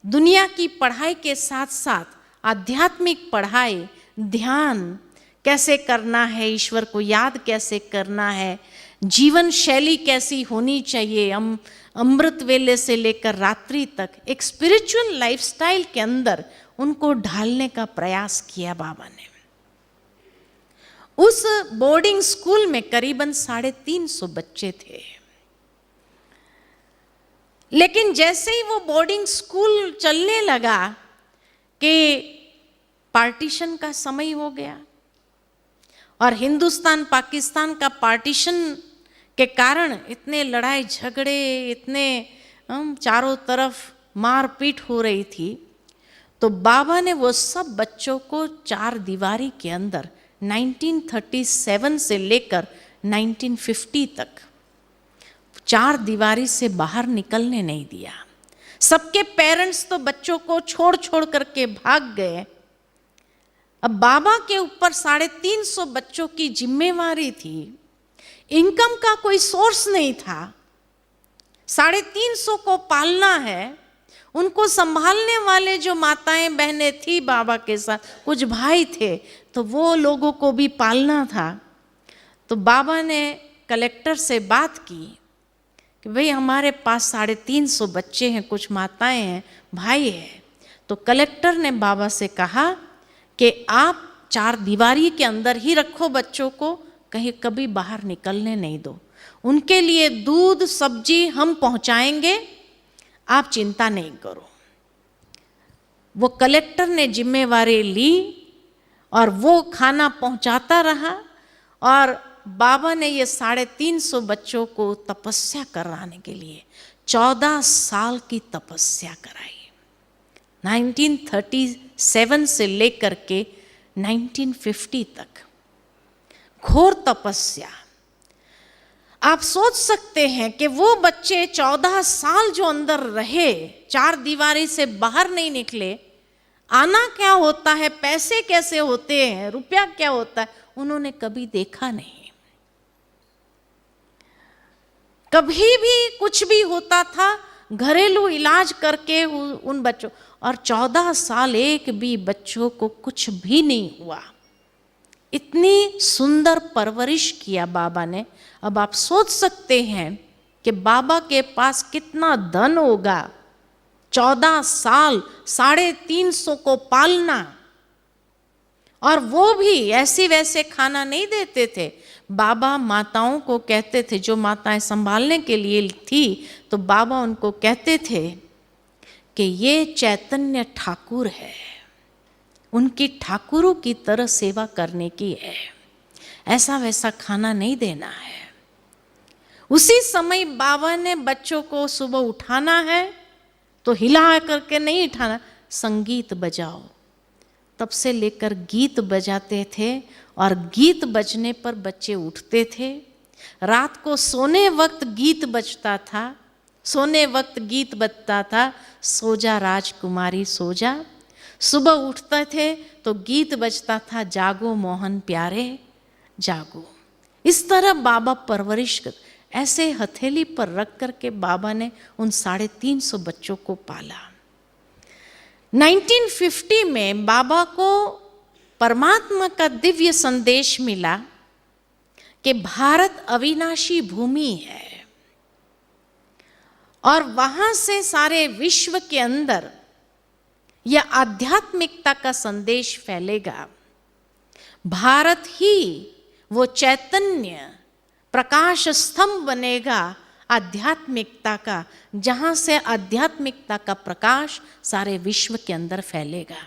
Speaker 2: दुनिया की पढ़ाई के साथ साथ आध्यात्मिक पढ़ाई, ध्यान कैसे करना है, ईश्वर को याद कैसे करना है, जीवन शैली कैसी होनी चाहिए, अमृत वेले से लेकर रात्रि तक एक स्पिरिचुअल लाइफस्टाइल के अंदर उनको ढालने का प्रयास किया बाबा ने। उस बोर्डिंग स्कूल में करीबन 350 बच्चे थे। लेकिन जैसे ही वो बोर्डिंग स्कूल चलने लगा कि पार्टीशन का समय हो गया, और हिंदुस्तान पाकिस्तान का पार्टीशन के कारण इतने लड़ाई झगड़े, इतने चारों तरफ मारपीट हो रही थी, तो बाबा ने वो सब बच्चों को 4 दीवारी के अंदर 1937 से लेकर 1950 तक 4 दीवारी से बाहर निकलने नहीं दिया। सबके पेरेंट्स तो बच्चों को छोड़ छोड़ करके भाग गए। अब बाबा के ऊपर 350 बच्चों की जिम्मेवारी थी। इनकम का कोई सोर्स नहीं था। 350 को पालना है। उनको संभालने वाले जो माताएं बहनें थी बाबा के साथ, कुछ भाई थे, तो वो लोगों को भी पालना था। तो बाबा ने कलेक्टर से बात की कि भाई हमारे पास 350 बच्चे हैं, कुछ माताएं हैं, भाई है। तो कलेक्टर ने बाबा से कहा कि आप 4 दीवारी के अंदर ही रखो बच्चों को, कहीं कभी बाहर निकलने नहीं दो। उनके लिए दूध सब्जी हम पहुंचाएंगे, आप चिंता नहीं करो। वो कलेक्टर ने जिम्मेवारी ली और वो खाना पहुंचाता रहा, और बाबा ने ये 350 बच्चों को तपस्या कराने के लिए 14 साल की तपस्या कराई। 1937 से लेकर के 1950 तक घोर तपस्या। आप सोच सकते हैं कि वो बच्चे 14 साल जो अंदर रहे, 4 दीवारी से बाहर नहीं निकले, आना क्या होता है, पैसे कैसे होते हैं, रुपया क्या होता है, उन्होंने कभी देखा नहीं। कभी भी कुछ भी होता था घरेलू इलाज करके उन बच्चों, और 14 साल एक भी बच्चों को कुछ भी नहीं हुआ। इतनी सुंदर परवरिश किया बाबा ने। अब आप सोच सकते हैं कि बाबा के पास कितना धन होगा। 14 साल 350 को पालना, और वो भी ऐसे वैसे खाना नहीं देते थे। बाबा माताओं को कहते थे, जो माताएं संभालने के लिए थी, तो बाबा उनको कहते थे कि ये चैतन्य ठाकुर है, उनकी ठाकुरों की तरह सेवा करने की है, ऐसा वैसा खाना नहीं देना है। उसी समय बाबा ने बच्चों को सुबह उठाना है तो हिला करके नहीं उठाना, संगीत बजाओ। तब से लेकर गीत बजाते थे और गीत बजने पर बच्चे उठते थे। रात को सोने वक्त गीत बजता था, सोने वक्त गीत बजता था, सो जा राजकुमारी सो जा। सुबह उठते थे तो गीत बजता था, जागो मोहन प्यारे जागो। इस तरह बाबा परवरिश कर, ऐसे हथेली पर रख करके बाबा ने उन 350 बच्चों को पाला। 1950 में बाबा को परमात्मा का दिव्य संदेश मिला कि भारत अविनाशी भूमि है और वहां से सारे विश्व के अंदर यह आध्यात्मिकता का संदेश फैलेगा। भारत ही वो चैतन्य प्रकाश स्तंभ बनेगा आध्यात्मिकता का, जहां से आध्यात्मिकता का प्रकाश सारे विश्व के अंदर फैलेगा।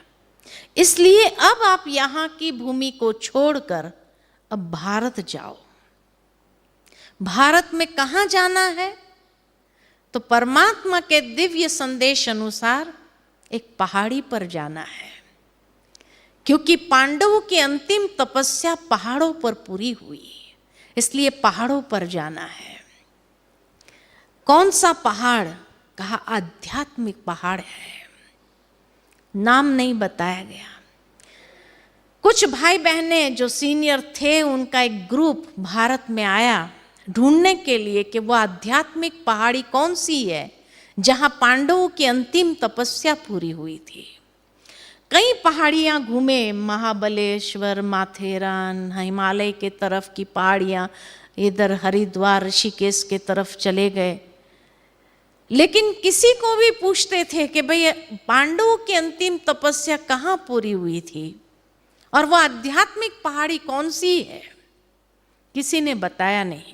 Speaker 2: इसलिए अब आप यहाँ की भूमि को छोड़कर अब भारत जाओ। भारत में कहाँ जाना है? तो परमात्मा के दिव्य संदेश अनुसार एक पहाड़ी पर जाना है, क्योंकि पांडवों की अंतिम तपस्या पहाड़ों पर पूरी हुई, इसलिए पहाड़ों पर जाना है। कौन सा पहाड़? कहा आध्यात्मिक पहाड़ है, नाम नहीं बताया गया। कुछ भाई बहने जो सीनियर थे, उनका एक ग्रुप भारत में आया ढूंढने के लिए कि वो आध्यात्मिक पहाड़ी कौन सी है जहां पांडवों की अंतिम तपस्या पूरी हुई थी। कई पहाड़ियां घूमे, महाबलेश्वर, माथेरान, हिमालय के तरफ की पहाड़ियां, इधर हरिद्वार ऋषिकेश के तरफ चले गए, लेकिन किसी को भी पूछते थे कि भाई पांडवों की अंतिम तपस्या कहाँ पूरी हुई थी और वो आध्यात्मिक पहाड़ी कौन सी है, किसी ने बताया नहीं।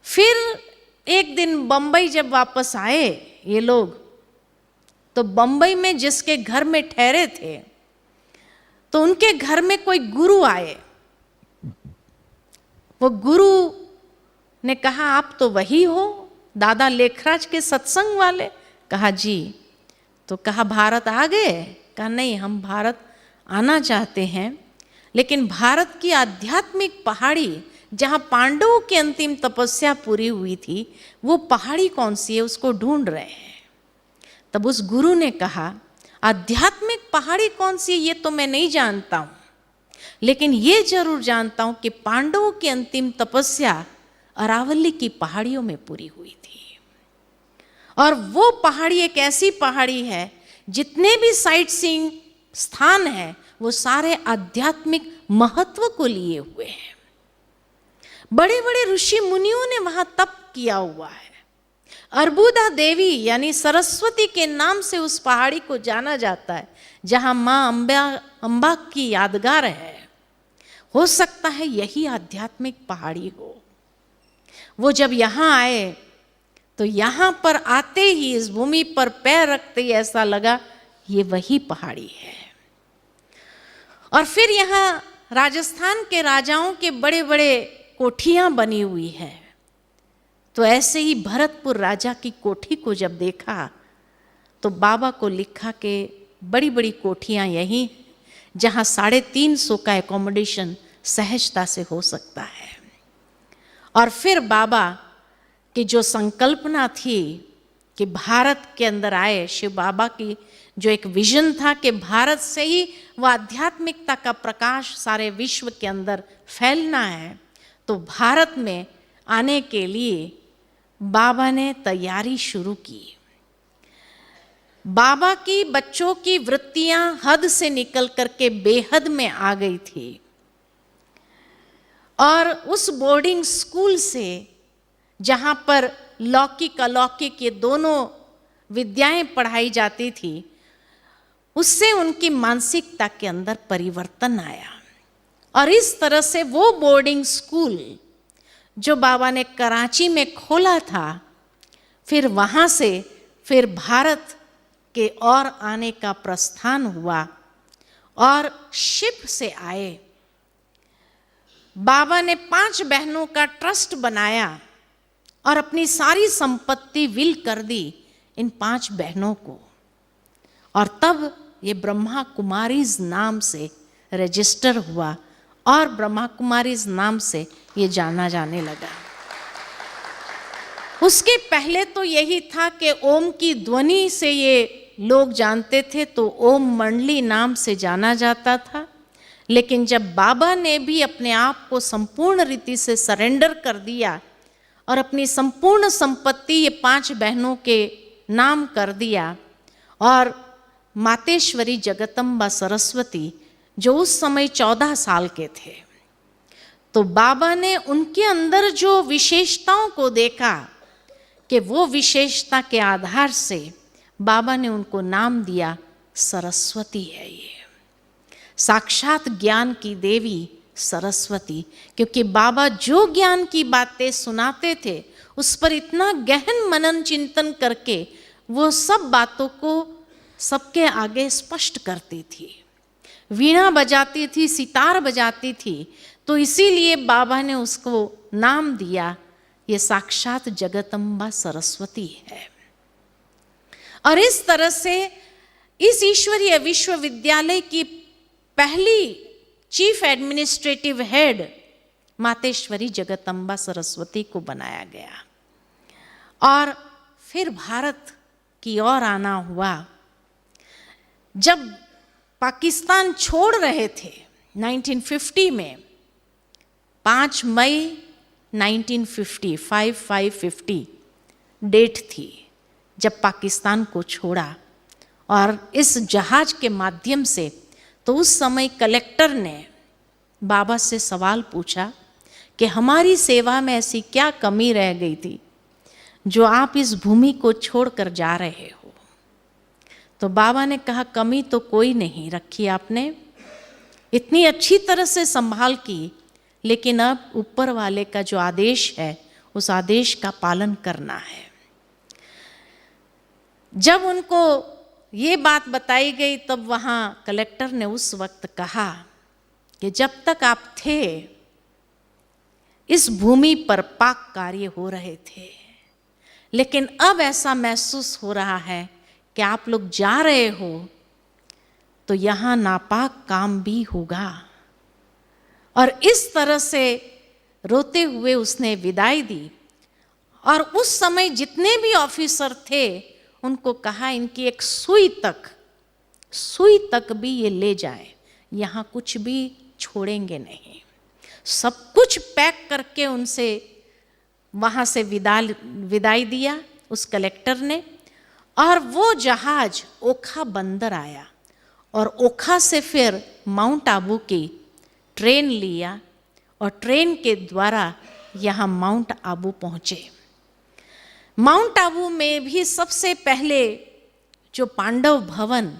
Speaker 2: फिर एक दिन बंबई जब वापस आए ये लोग, तो बंबई में जिसके घर में ठहरे थे तो उनके घर में कोई गुरु आए। वो गुरु ने कहा, आप तो वही हो दादा लेखराज के सत्संग वाले? कहा जी। तो कहा भारत आ गए? कहा नहीं, हम भारत आना चाहते हैं, लेकिन भारत की आध्यात्मिक पहाड़ी जहां पांडवों की अंतिम तपस्या पूरी हुई थी, वो पहाड़ी कौन सी है, उसको ढूंढ रहे हैं। तब उस गुरु ने कहा, आध्यात्मिक पहाड़ी कौन सी है ये तो मैं नहीं जानता हूं, लेकिन ये जरूर जानता हूं कि पांडवों की अंतिम तपस्या अरावली की पहाड़ियों में पूरी हुई थी। और वो पहाड़ी एक ऐसी पहाड़ी है, जितने भी साइट सीइंग स्थान है वो सारे आध्यात्मिक महत्व को लिए हुए हैं। बड़े बड़े ऋषि मुनियों ने वहां तप किया हुआ है। अर्बुदा देवी यानी सरस्वती के नाम से उस पहाड़ी को जाना जाता है, जहां मां अंबा की यादगार है। हो सकता है यही आध्यात्मिक पहाड़ी हो। वो जब यहाँ आए तो यहाँ पर आते ही, इस भूमि पर पैर रखते ही ऐसा लगा ये वही पहाड़ी है। और फिर यहाँ राजस्थान के राजाओं के बड़े बड़े कोठियां बनी हुई है। तो ऐसे ही भरतपुर राजा की कोठी को जब देखा तो बाबा को लिखा कि बड़ी बड़ी कोठियां यही, जहां 350 का एकोमोडेशन सहजता से हो सकता है। और फिर बाबा की जो संकल्पना थी कि भारत के अंदर आए, शिव बाबा की जो एक विजन था कि भारत से ही वह आध्यात्मिकता का प्रकाश सारे विश्व के अंदर फैलना है, तो भारत में आने के लिए बाबा ने तैयारी शुरू की। बाबा की बच्चों की वृत्तियां हद से निकल करके बेहद में आ गई थी और उस बोर्डिंग स्कूल से, जहां पर लौकिक अलौकिक ये दोनों विद्याएं पढ़ाई जाती थी, उससे उनकी मानसिकता के अंदर परिवर्तन आया। और इस तरह से वो बोर्डिंग स्कूल जो बाबा ने कराची में खोला था, फिर वहाँ से फिर भारत के और आने का प्रस्थान हुआ और शिप से आए। बाबा ने 5 बहनों का ट्रस्ट बनाया और अपनी सारी संपत्ति विल कर दी इन 5 बहनों को, और तब ये ब्रह्मा कुमारीज नाम से रजिस्टर हुआ और ब्रह्मा कुमारीज नाम से ये जाना जाने लगा। उसके पहले तो यही था कि ओम की ध्वनि से ये लोग जानते थे, तो ओम मंडली नाम से जाना जाता था। लेकिन जब बाबा ने भी अपने आप को संपूर्ण रीति से सरेंडर कर दिया और अपनी संपूर्ण संपत्ति ये 5 बहनों के नाम कर दिया, और मातेश्वरी जगदम्बा सरस्वती जो उस समय 14 साल के थे, तो बाबा ने उनके अंदर जो विशेषताओं को देखा कि वो विशेषता के आधार से बाबा ने उनको नाम दिया सरस्वती है ये, साक्षात ज्ञान की देवी सरस्वती। क्योंकि बाबा जो ज्ञान की बातें सुनाते थे उस पर इतना गहन मनन चिंतन करके वो सब बातों को सबके आगे स्पष्ट करती थी। वीणा बजाती थी, सितार बजाती थी, तो इसीलिए बाबा ने उसको नाम दिया ये साक्षात जगदम्बा सरस्वती है। और इस तरह से इस ईश्वरीय विश्वविद्यालय की पहली chief administrative head Mateshwari Jagdamba Saraswati को बनाया गया। और फिर भारत की ओर आना हुआ। जब पाकिस्तान छोड़ रहे थे 1950 में, 5 मई 1950 5/5/50 डेट थी जब पाकिस्तान को छोड़ा, और इस जहाज के माध्यम से, तो उस समय कलेक्टर ने बाबा से सवाल पूछा कि हमारी सेवा में ऐसी क्या कमी रह गई थी जो आप इस भूमि को छोड़कर जा रहे हो। तो बाबा ने कहा कमी तो कोई नहीं रखी आपने, इतनी अच्छी तरह से संभाल की, लेकिन अब ऊपर वाले का जो आदेश है उस आदेश का पालन करना है। जब उनको ये बात बताई गई तब वहाँ कलेक्टर ने उस वक्त कहा कि जब तक आप थे इस भूमि पर पाक कार्य हो रहे थे, लेकिन अब ऐसा महसूस हो रहा है कि आप लोग जा रहे हो तो यहाँ नापाक काम भी होगा। और इस तरह से रोते हुए उसने विदाई दी। और उस समय जितने भी ऑफिसर थे उनको कहा इनकी एक सुई तक भी ये ले जाए, यहाँ कुछ भी छोड़ेंगे नहीं। सब कुछ पैक करके उनसे वहाँ से विदाई दिया उस कलेक्टर ने। और वो जहाज ओखा बंदर आया और ओखा से फिर माउंट आबू की ट्रेन लिया और ट्रेन के द्वारा यहाँ माउंट आबू पहुँचे। माउंट आबू में भी सबसे पहले जो पांडव भवन,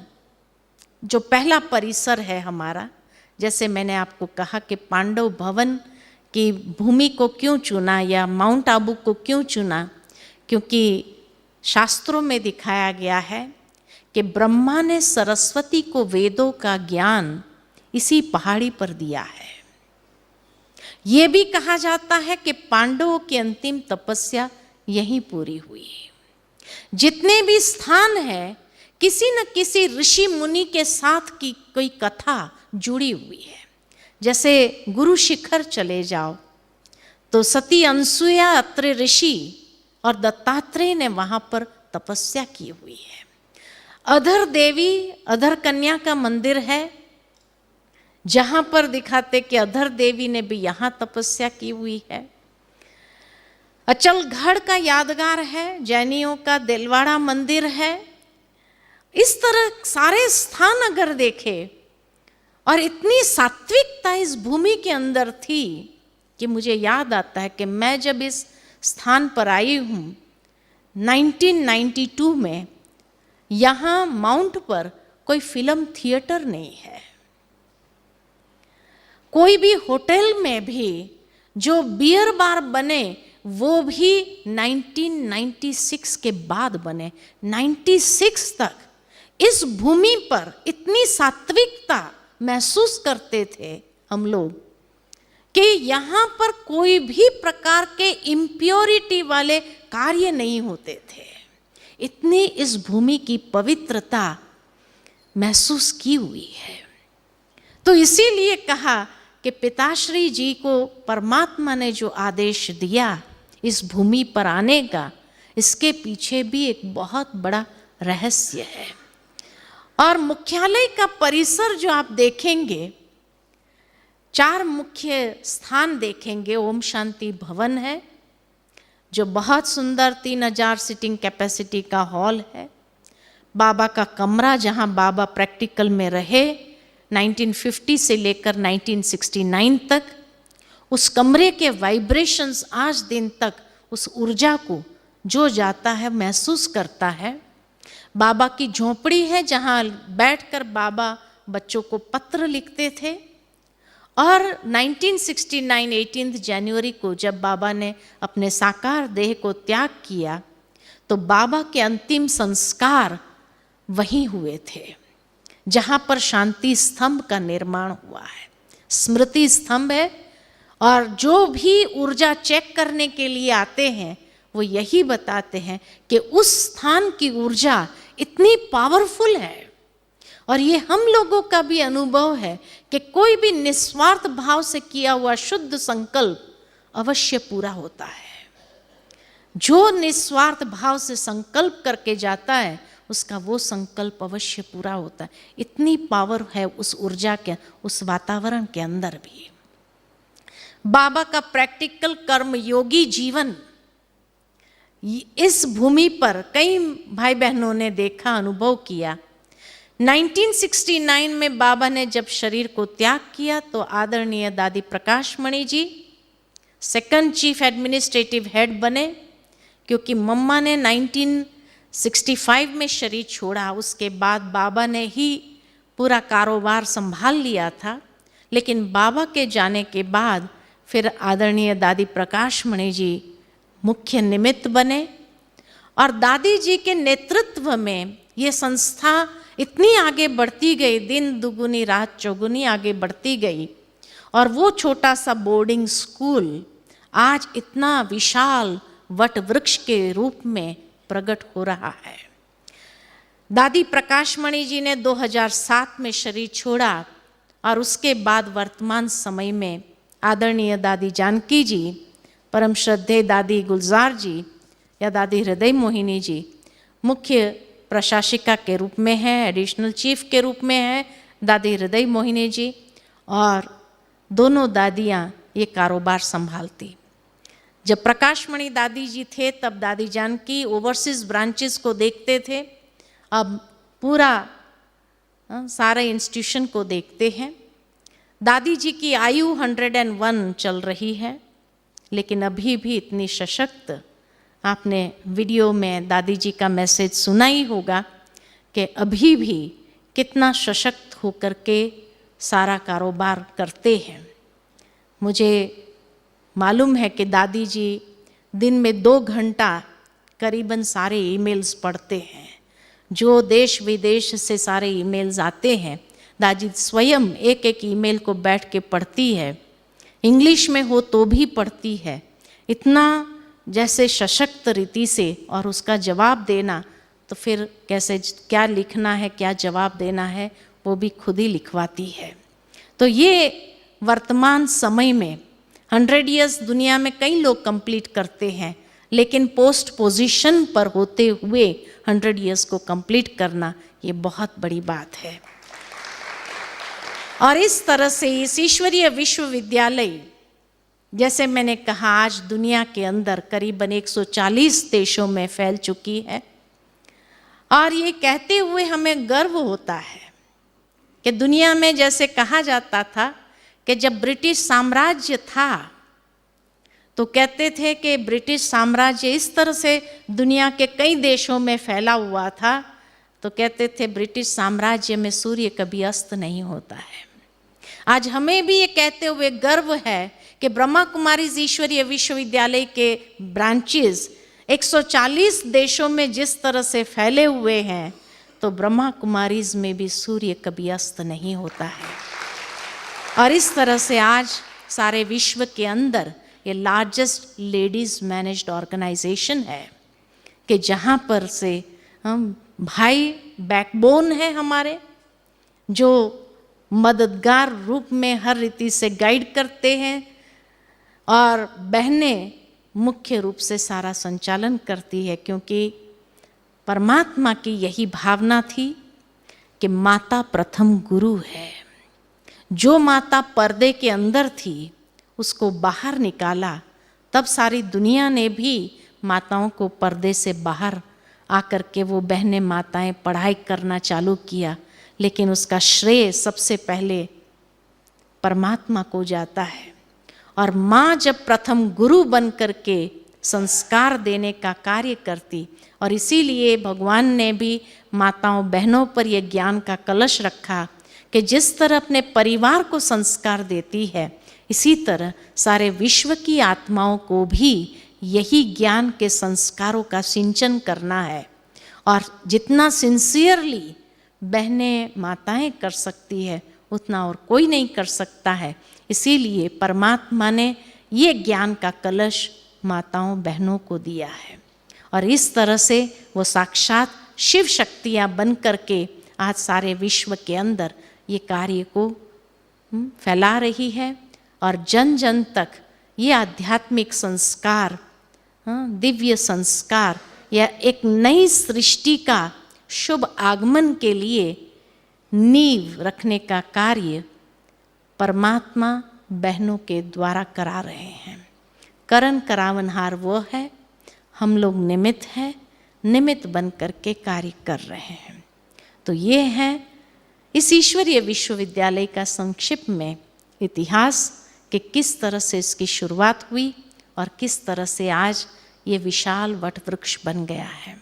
Speaker 2: जो पहला परिसर है हमारा, जैसे मैंने आपको कहा कि पांडव भवन की भूमि को क्यों चुना या माउंट आबू को क्यों चुना, क्योंकि शास्त्रों में दिखाया गया है कि ब्रह्मा ने सरस्वती को वेदों का ज्ञान इसी पहाड़ी पर दिया है। ये भी कहा जाता है कि पांडवों की अंतिम तपस्या यहीं पूरी हुई। जितने भी स्थान है किसी न किसी ऋषि मुनि के साथ की कोई कथा जुड़ी हुई है। जैसे गुरु शिखर चले जाओ तो सती अनसुया अत्रि ऋषि और दत्तात्रेय ने वहां पर तपस्या की हुई है। अधर देवी, अधर कन्या का मंदिर है जहां पर दिखाते कि अधर देवी ने भी यहाँ तपस्या की हुई है। अचलगढ़ का यादगार है, जैनियों का देलवाड़ा मंदिर है। इस तरह सारे स्थान अगर देखे, और इतनी सात्विकता इस भूमि के अंदर थी कि मुझे याद आता है कि मैं जब इस स्थान पर आई हूँ 1992 में, यहाँ माउंट पर कोई फिल्म थिएटर नहीं है। कोई भी होटल में भी जो बियर बार बने वो भी 1996 के बाद बने। 96 तक इस भूमि पर इतनी सात्विकता महसूस करते थे हम लोग कि यहाँ पर कोई भी प्रकार के इम्प्योरिटी वाले कार्य नहीं होते थे। इतनी इस भूमि की पवित्रता महसूस की हुई है। तो इसीलिए कहा कि पिताश्री जी को परमात्मा ने जो आदेश दिया इस भूमि पर आने का, इसके पीछे भी एक बहुत बड़ा रहस्य है। और मुख्यालय का परिसर जो आप देखेंगे, 4 मुख्य स्थान देखेंगे। ओम शांति भवन है जो बहुत सुंदर 3000 सीटिंग कैपेसिटी का हॉल है। बाबा का कमरा जहां बाबा प्रैक्टिकल में रहे 1950 से लेकर 1969 तक, उस कमरे के वाइब्रेशंस आज दिन तक उस ऊर्जा को जो जाता है महसूस करता है। बाबा की झोपड़ी है जहां बैठकर बाबा बच्चों को पत्र लिखते थे। और 1969 18 जनवरी को जब बाबा ने अपने साकार देह को त्याग किया तो बाबा के अंतिम संस्कार वहीं हुए थे जहां पर शांति स्तंभ का निर्माण हुआ है। स्मृति स्तंभ है और जो भी ऊर्जा चेक करने के लिए आते हैं वो यही बताते हैं कि उस स्थान की ऊर्जा इतनी पावरफुल है। और ये हम लोगों का भी अनुभव है कि कोई भी निस्वार्थ भाव से किया हुआ शुद्ध संकल्प अवश्य पूरा होता है। जो निस्वार्थ भाव से संकल्प करके जाता है उसका वो संकल्प अवश्य पूरा होता है। इतनी पावर है उस ऊर्जा के, उस वातावरण के अंदर भी। बाबा का प्रैक्टिकल कर्म योगी जीवन इस भूमि पर कई भाई बहनों ने देखा, अनुभव किया। 1969 में बाबा ने जब शरीर को त्याग किया तो आदरणीय दादी प्रकाश Mani ji 2nd chief administrative head बने, क्योंकि मम्मा ने 1965 में शरीर छोड़ा। उसके बाद बाबा ने ही पूरा कारोबार संभाल लिया था। लेकिन बाबा के जाने के बाद फिर आदरणीय दादी प्रकाश मणि जी मुख्य निमित्त बने और दादी जी के नेतृत्व में ये संस्था इतनी आगे बढ़ती गई, दिन दुगुनी रात चौगुनी आगे बढ़ती गई। और वो छोटा सा बोर्डिंग स्कूल आज इतना विशाल वट वृक्ष के रूप में प्रकट हो रहा है। दादी प्रकाश मणि जी ने 2007 में शरीर छोड़ा और उसके बाद वर्तमान समय में आदरणीय दादी जानकी जी, परम श्रद्धेय दादी गुलजार जी या दादी हृदय मोहिनी जी मुख्य प्रशासिका के रूप में हैं, एडिशनल चीफ के रूप में हैं दादी हृदय मोहिनी जी, और दोनों दादियाँ ये कारोबार संभालती। जब प्रकाशमणि दादी जी थे तब दादी जानकी ओवरसीज ब्रांचेस को देखते थे, अब पूरा सारे इंस्टीट्यूशन को देखते हैं। दादी जी की आयु 101 चल रही है, लेकिन अभी भी इतनी सशक्त। आपने वीडियो में दादी जी का मैसेज सुना ही होगा कि अभी भी कितना सशक्त होकर के सारा कारोबार करते हैं। मुझे मालूम है कि दादी जी दिन में 2 घंटा करीबन सारे ईमेल्स पढ़ते हैं। जो देश विदेश से सारे ईमेल्स आते हैं दादी स्वयं एक एक ईमेल को बैठ के पढ़ती है। इंग्लिश में हो तो भी पढ़ती है। इतना जैसे सशक्त रीति से, और उसका जवाब देना तो फिर कैसे, क्या लिखना है क्या जवाब देना है वो भी खुद ही लिखवाती है। तो ये वर्तमान समय में 100 ईयर्स दुनिया में कई लोग कंप्लीट करते हैं, लेकिन पोस्ट पोजीशन पर होते हुए 100 ईयर्स को कंप्लीट करना ये बहुत बड़ी बात है। और इस तरह से इस ईश्वरीय विश्वविद्यालय, जैसे मैंने कहा, आज दुनिया के अंदर करीबन 140 देशों में फैल चुकी है। और ये कहते हुए हमें गर्व होता है कि दुनिया में जैसे कहा जाता था कि जब ब्रिटिश साम्राज्य था तो कहते थे कि ब्रिटिश साम्राज्य इस तरह से दुनिया के कई देशों में फैला हुआ था, तो कहते थे ब्रिटिश साम्राज्य में सूर्य कभी अस्त नहीं होता है। आज हमें भी ये कहते हुए गर्व है कि ब्रह्मा कुमारीज ईश्वरीय विश्वविद्यालय के ब्रांचेस 140 देशों में जिस तरह से फैले हुए हैं, तो ब्रह्मा कुमारीज में भी सूर्य कभी अस्त नहीं होता है। और इस तरह से आज सारे विश्व के अंदर ये लार्जेस्ट लेडीज मैनेज्ड ऑर्गेनाइजेशन है कि जहाँ पर से हम भाई बैकबोन है हमारे, जो मददगार रूप में हर रीति से गाइड करते हैं, और बहनें मुख्य रूप से सारा संचालन करती है, क्योंकि परमात्मा की यही भावना थी कि माता प्रथम गुरु है। जो माता पर्दे के अंदर थी उसको बाहर निकाला, तब सारी दुनिया ने भी माताओं को पर्दे से बाहर आकर के वो बहनें माताएं पढ़ाई करना चालू किया। लेकिन उसका श्रेय सबसे पहले परमात्मा को जाता है। और माँ जब प्रथम गुरु बन करके संस्कार देने का कार्य करती, और इसीलिए भगवान ने भी माताओं बहनों पर यह ज्ञान का कलश रखा कि जिस तरह अपने परिवार को संस्कार देती है, इसी तरह सारे विश्व की आत्माओं को भी यही ज्ञान के संस्कारों का सिंचन करना है। और जितना सिंसियरली बहनें माताएं कर सकती है, उतना और कोई नहीं कर सकता है। इसीलिए परमात्मा ने ये ज्ञान का कलश माताओं बहनों को दिया है, और इस तरह से वो साक्षात शिव शक्तियाँ बन करके आज सारे विश्व के अंदर ये कार्य को फैला रही है। और जन जन तक ये आध्यात्मिक संस्कार, दिव्य संस्कार या एक नई सृष्टि का शुभ आगमन के लिए नींव रखने का कार्य परमात्मा बहनों के द्वारा करा रहे हैं। करण करावनहार वो है, हम लोग निमित्त हैं, निमित्त बन करके कार्य कर रहे हैं। तो ये है इस ईश्वरीय विश्वविद्यालय का संक्षिप्त में इतिहास कि किस तरह से इसकी शुरुआत हुई और किस तरह से आज ये विशाल वट वृक्ष बन गया है।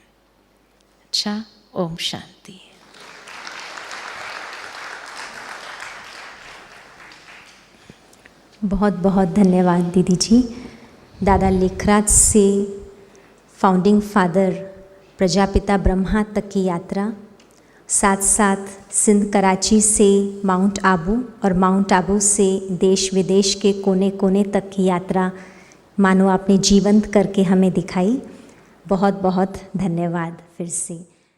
Speaker 2: अच्छा, ओम शांति।
Speaker 3: बहुत बहुत धन्यवाद दीदी जी। दादा लेखराज से फाउंडिंग फादर प्रजापिता ब्रह्मा तक की यात्रा, साथ साथ सिंध कराची से माउंट आबू और माउंट आबू से देश विदेश के कोने कोने तक की यात्रा मानो आपने जीवंत करके हमें दिखाई। बहुत बहुत धन्यवाद फिर से।